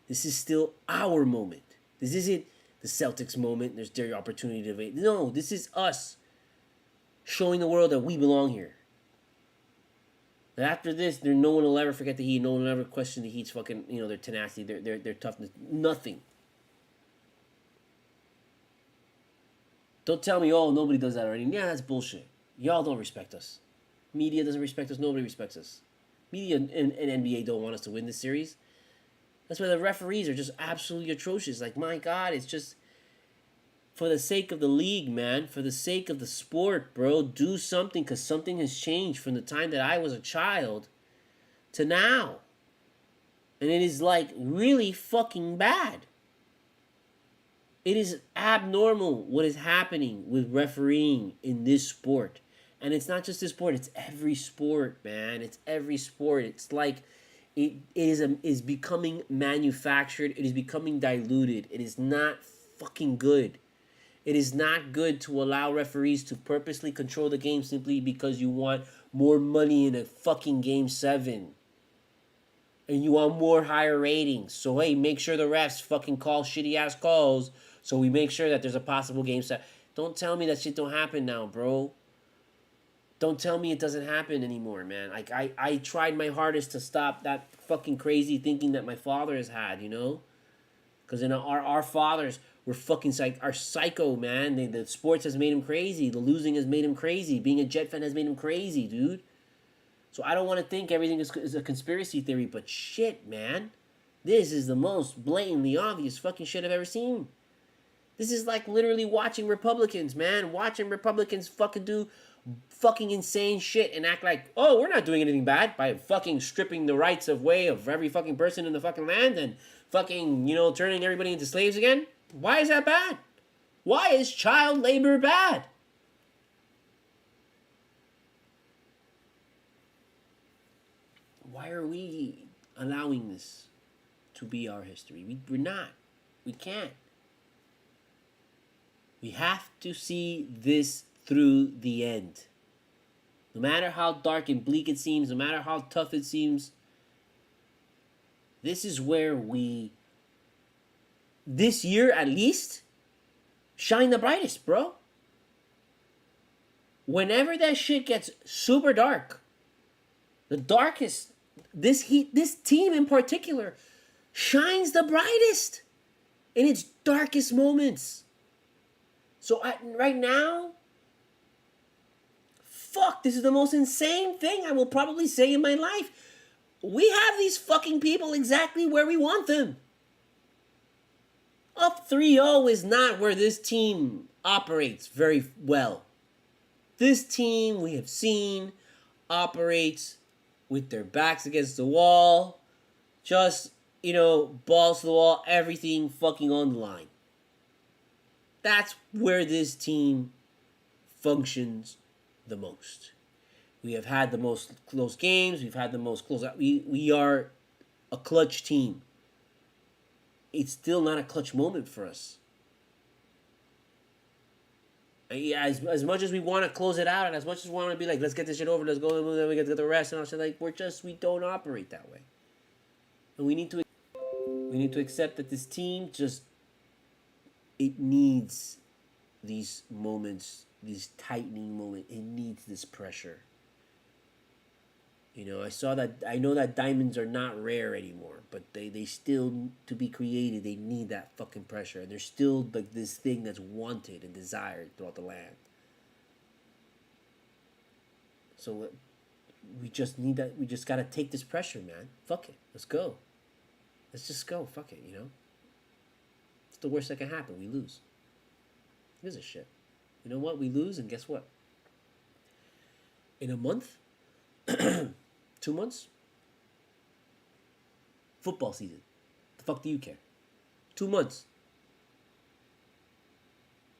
This is still our moment. This isn't the Celtics moment. There's their opportunity to wait. No, this is us showing the world that we belong here. That after this, no one will ever forget the Heat. No one will ever question the Heat's fucking, their tenacity, their toughness. Nothing. Don't tell me, oh, nobody does that already. Yeah, that's bullshit. Y'all don't respect us. Media doesn't respect us. Nobody respects us. Media and NBA don't want us to win this series. That's why the referees are just absolutely atrocious. Like, my God, it's just for the sake of the league, man. For the sake of the sport, bro. Do something, because something has changed from the time that I was a child to now. And it is, like, really fucking bad. It is abnormal what is happening with refereeing in this sport. And it's not just this sport, it's every sport, man. It's every sport. It's like it is becoming manufactured. It is becoming diluted. It is not fucking good. It is not good to allow referees to purposely control the game simply because you want more money in a fucking Game 7. And you want more higher ratings. So, hey, make sure the refs fucking call shitty-ass calls so we make sure that there's a possible Game 7. Don't tell me that shit don't happen now, bro. Don't tell me it doesn't happen anymore, man. Like, I tried my hardest to stop that fucking crazy thinking that my father has had, Because our fathers were fucking are psycho, man. The sports has made him crazy. The losing has made him crazy. Being a Jet fan has made him crazy, dude. So I don't want to think everything is a conspiracy theory, but shit, man. This is the most blatantly obvious fucking shit I've ever seen. This is like literally watching Republicans, man. Watching Republicans fucking do fucking insane shit and act like, oh, we're not doing anything bad by fucking stripping the rights of every fucking person in the fucking land and fucking, turning everybody into slaves again. Why is that bad? Why is child labor bad? Why are we allowing this to be our history? We're not. We can't. We have to see this through the end. No matter how dark and bleak it seems, no matter how tough it seems, this is where we, this year at least, shine the brightest, bro. Whenever that shit gets super dark, the darkest, this team in particular, shines the brightest in its darkest moments. So right now, fuck, this is the most insane thing I will probably say in my life. We have these fucking people exactly where we want them. Up 3-0 is not where this team operates very well. This team, we have seen, operates with their backs against the wall. Just, balls to the wall, everything fucking on the line. That's where this team functions the most. We have had the most close games. We've had the most close. We are a clutch team. It's still not a clutch moment for us. As much as we want to close it out, and as much as we want to be like, let's get this shit over, let's go, then we get to the rest, and all shit, like, we don't operate that way. And we need to accept that this team it needs these moments, these tightening moments. It needs this pressure. I know that diamonds are not rare anymore. but they still, to be created, they need that fucking pressure, and there's still like this thing that's wanted and desired throughout the land. So we just need that. We just gotta take this pressure, man. Fuck it. Let's go. Let's just go. Fuck it. It's the worst that can happen. We lose. Who gives a shit? You know what? We lose, and guess what? In a month, 2 months, football season. The fuck do you care? 2 months.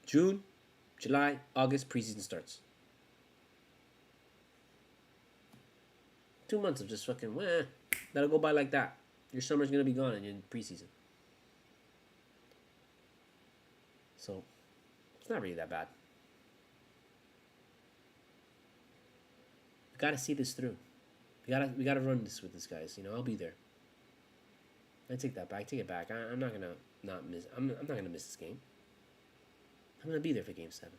June, July, August, preseason starts. 2 months of just fucking, that'll go by like that. Your summer's gonna be gone and you're in preseason. So, it's not really that bad. We gotta see this through. We gotta run this with this, guys. I'll be there. I take that back. I take it back. I'm not gonna not miss. I'm not gonna miss this game. I'm gonna be there for Game 7.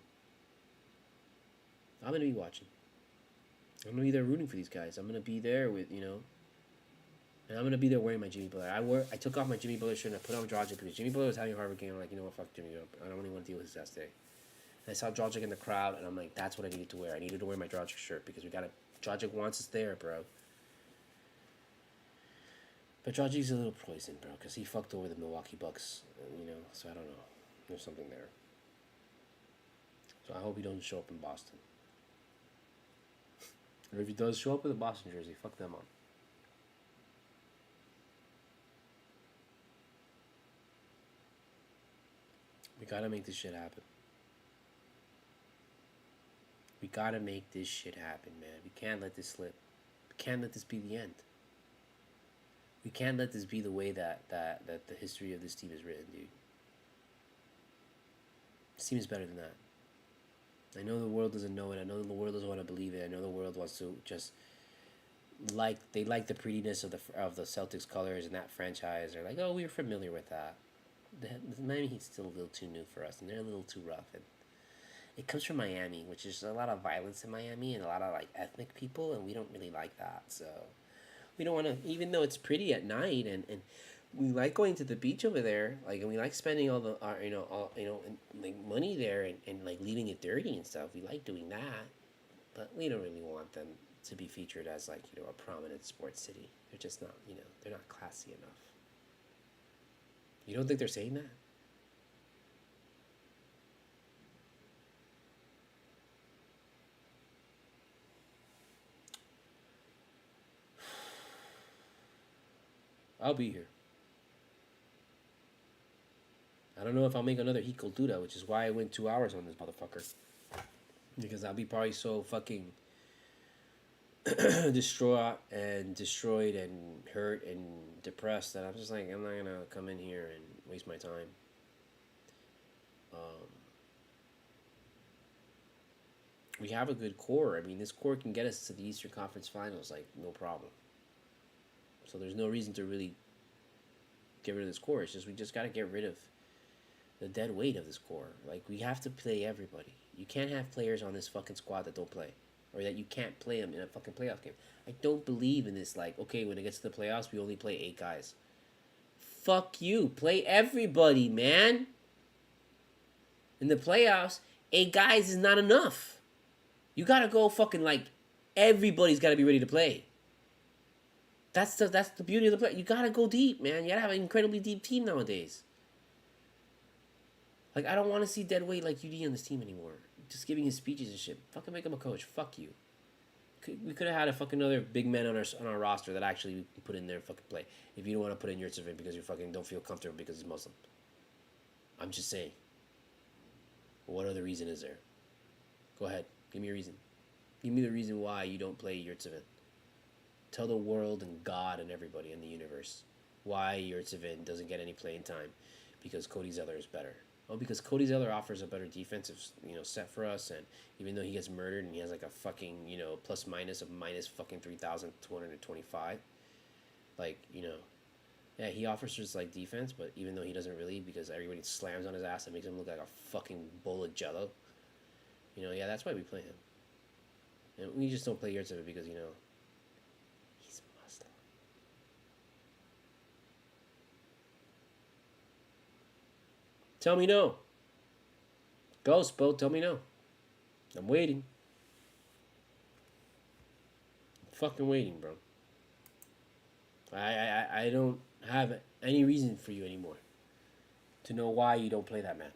I'm gonna be watching. I'm gonna be there rooting for these guys. I'm gonna be there with and I'm gonna be there wearing my Jimmy Butler. I took off my Jimmy Butler shirt and I put on Dragic because Jimmy Butler was having a hard game. I'm like, you know what, fuck Jimmy. I don't really want to deal with his ass today. And I saw Dragic in the crowd and I'm like, that's what I needed to wear. I needed to wear my Dragic shirt because Dragic wants us there, bro. But Dragic's a little poison, bro, because he fucked over the Milwaukee Bucks, so I don't know. There's something there. So I hope he doesn't show up in Boston. Or if he does show up with a Boston jersey, fuck them on. We gotta make this shit happen. We gotta make this shit happen, man. We can't let this slip. We can't let this be the end. We can't let this be the way that the history of this team is written, dude. This team is better than that. I know the world doesn't know it. I know the world doesn't want to believe it. I know the world wants to just they like the prettiness of the Celtics colors and that franchise. They're like, oh, we're familiar with that. The Miami Heat's still a little too new for us, and they're a little too rough. And it comes from Miami, which is a lot of violence in Miami and a lot of like ethnic people, and we don't really like that. So we don't want to, even though it's pretty at night, and we like going to the beach over there, like, and we like spending all the like money there and like leaving it dirty and stuff. We like doing that, but we don't really want them to be featured as like a prominent sports city. They're just not they're not classy enough. You don't think they're saying that? I'll be here. I don't know if I'll make another Heat CULTURA, which is why I went 2 hours on this motherfucker. Because I'll be probably so fucking distraught and destroyed and hurt and depressed that I'm just like, I'm not gonna come in here and waste my time. We have a good core. I mean, this core can get us to the Eastern Conference Finals, like, no problem. So there's no reason to really get rid of this core. It's just we just got to get rid of the dead weight of this core. Like, we have to play everybody. You can't have players on this fucking squad that don't play, or that you can't play them in a fucking playoff game. I don't believe in this, like, okay, when it gets to the playoffs, we only play 8 guys. Fuck you. Play everybody, man. In the playoffs, 8 guys is not enough. You got to go fucking, like, everybody's got to be ready to play. That's the beauty of the play. You got to go deep, man. You got to have an incredibly deep team nowadays. Like, I don't want to see dead weight like UD on this team anymore. Just giving his speeches and shit. Fucking make him a coach. Fuck you. We could have had a fucking other big man on our roster that actually we can put in there and fucking play. If you don't want to put in Yurtseven because you fucking don't feel comfortable because he's Muslim. I'm just saying. What other reason is there? Go ahead. Give me a reason. Give me the reason why you don't play Yurtseven. Tell the world and God and everybody in the universe why Yurtseven doesn't get any playing time. Because Cody Zeller is better. Oh, because Cody Zeller offers a better defensive, set for us, and even though he gets murdered and he has like a fucking, plus minus of minus fucking 3,225, like, yeah, he offers us like defense, but even though he doesn't really, because everybody slams on his ass and makes him look like a fucking bowl of jello, yeah, that's why we play him. And we just don't play Yurtseven because, he's Muslim. Tell me no. Go, Spo. Tell me no. I'm waiting. I'm fucking waiting, bro. I don't have any reason for you anymore to know why you don't play that man.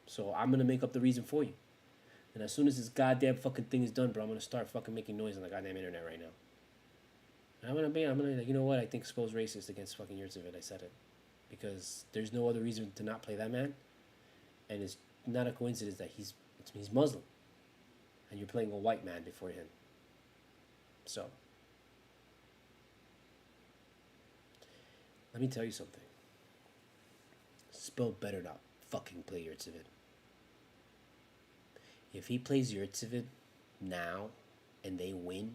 So I'm gonna make up the reason for you. And as soon as this goddamn fucking thing is done, bro, I'm gonna start fucking making noise on the goddamn internet right now. And I'm gonna like, you know what? I think Spo's racist against fucking Yurtseven. I said it. Because there's no other reason to not play that man. And it's not a coincidence that he's Muslim. And you're playing a white man before him. So, let me tell you something. Spo better not fucking play Yurtseven. If he plays Yurtseven now and they win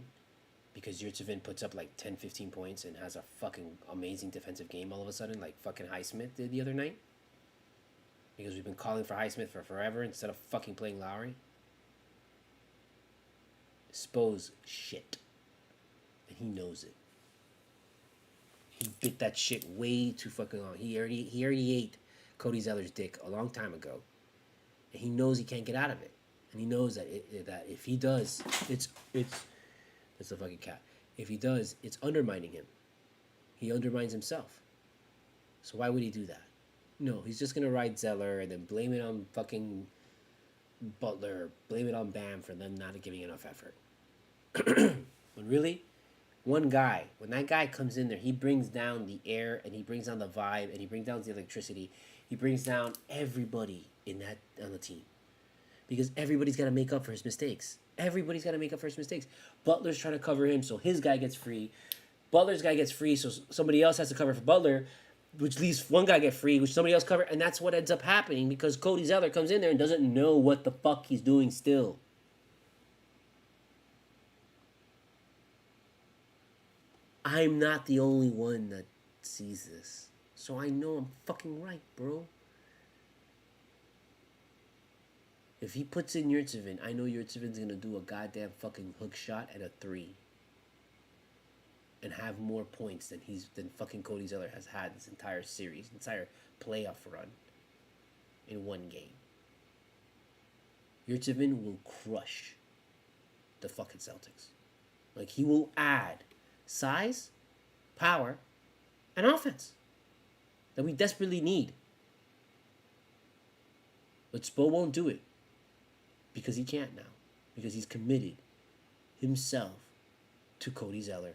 because Yurtseven puts up like 10, 15 points and has a fucking amazing defensive game all of a sudden, like fucking Highsmith did the other night, because we've been calling for Highsmith for forever instead of fucking playing Lowry, Spo's shit. And he knows it. He bit that shit way too fucking long. He already ate Cody Zeller's dick a long time ago. And he knows he can't get out of it. And he knows that that if he does, it's a fucking cat. If he does, it's undermining him. He undermines himself. So why would he do that? No, he's just gonna ride Zeller and then blame it on fucking Butler, blame it on Bam for them not giving enough effort. When really, one guy, when that guy comes in there, he brings down the air and he brings down the vibe and he brings down the electricity. He brings down everybody on the team. Because everybody's got to make up for his mistakes. Everybody's got to make up for his mistakes. Butler's trying to cover him, so his guy gets free. Butler's guy gets free, so somebody else has to cover for Butler, which leaves one guy get free, which somebody else cover, and that's what ends up happening because Cody Zeller comes in there and doesn't know what the fuck he's doing still. I'm not the only one that sees this. So I know I'm fucking right, bro. If he puts in Yurtseven, I know Yurtseven's going to do a goddamn fucking hook shot and a 3. And have more points than fucking Cody Zeller has had this entire series, entire playoff run in one game. Yurtseven will crush the fucking Celtics. Like, he will add size, power, and offense that we desperately need. But Spo won't do it. Because he can't now. Because he's committed himself to Cody Zeller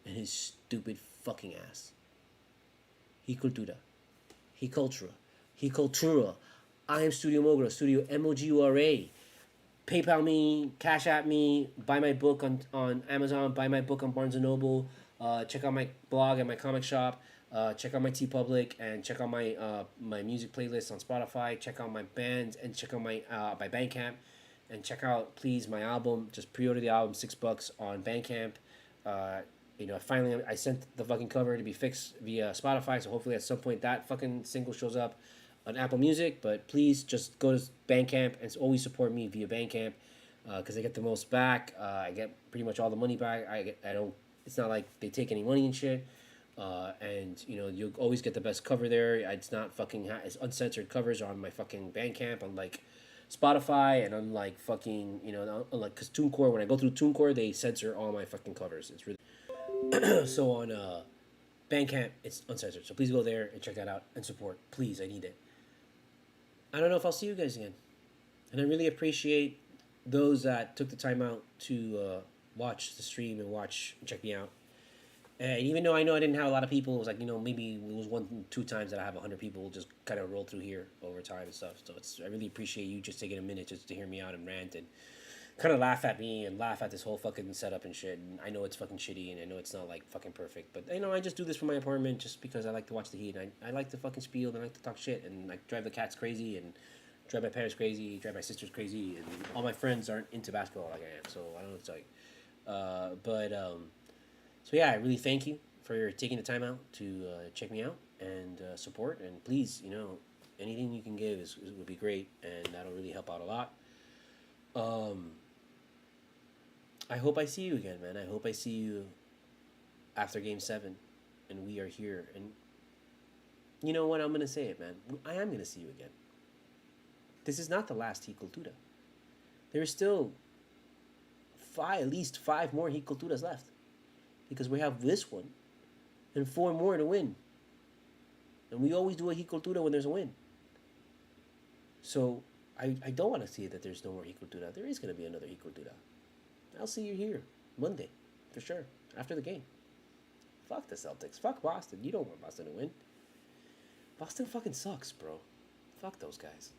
and his stupid fucking ass. He CULTURA. He CULTURA. He CULTURA. I am studiomogura. studiomogura. PayPal me, CashApp me, buy my book on Amazon, buy my book on Barnes & Noble, check out my blog and my comic shop, check out my TeePublic, and check out my my music playlist on Spotify, check out my bands, and check out my Bandcamp, and check out, please, my album. Just pre-order the album, $6 on Bandcamp. Finally, I sent the fucking cover to be fixed via Spotify, so hopefully at some point that fucking single shows up on Apple Music. But please just go to Bandcamp and always support me via Bandcamp, because I get the most back. I get pretty much all the money back. It's not like they take any money and shit. And you'll always get the best cover there. It's not fucking it's uncensored covers on my fucking Bandcamp, unlike Spotify, and unlike fucking unlike, because TuneCore, when I go through TuneCore, they censor all my fucking covers. It's really so on Bandcamp, it's uncensored. So please go there and check that out and support. Please, I need it. I don't know if I'll see you guys again, and I really appreciate those that took the time out to watch the stream and check me out. And even though I know I didn't have a lot of people, it was like, maybe it was 1-2 times that I have 100 people just kind of roll through here over time and stuff. So I really appreciate you just taking a minute just to hear me out and rant and kind of laugh at me and laugh at this whole fucking setup and shit. And I know it's fucking shitty and I know it's not like fucking perfect, but I just do this from my apartment just because I like to watch the Heat. I like to fucking spiel and I like to talk shit and like drive the cats crazy and drive my parents crazy, drive my sisters crazy, and all my friends aren't into basketball like I am, so I don't know what to tell you. So yeah, I really thank you for taking the time out to check me out and support. And please, anything you can give would be great, and that'll really help out a lot. I hope I see you again, man. I hope I see you after Game 7, and we are here. And You know what? I'm gonna say it, man. I am gonna see you again. This is not the last Cultura. There's still at least five more Culturas left, because we have this one and four more to win, and we always do a Cultura when there's a win. So I don't want to see that there's no more Cultura. There is gonna be another Cultura. I'll see you here Monday, for sure, after the game. Fuck the Celtics. Fuck Boston. You don't want Boston to win. Boston fucking sucks, bro. Fuck those guys.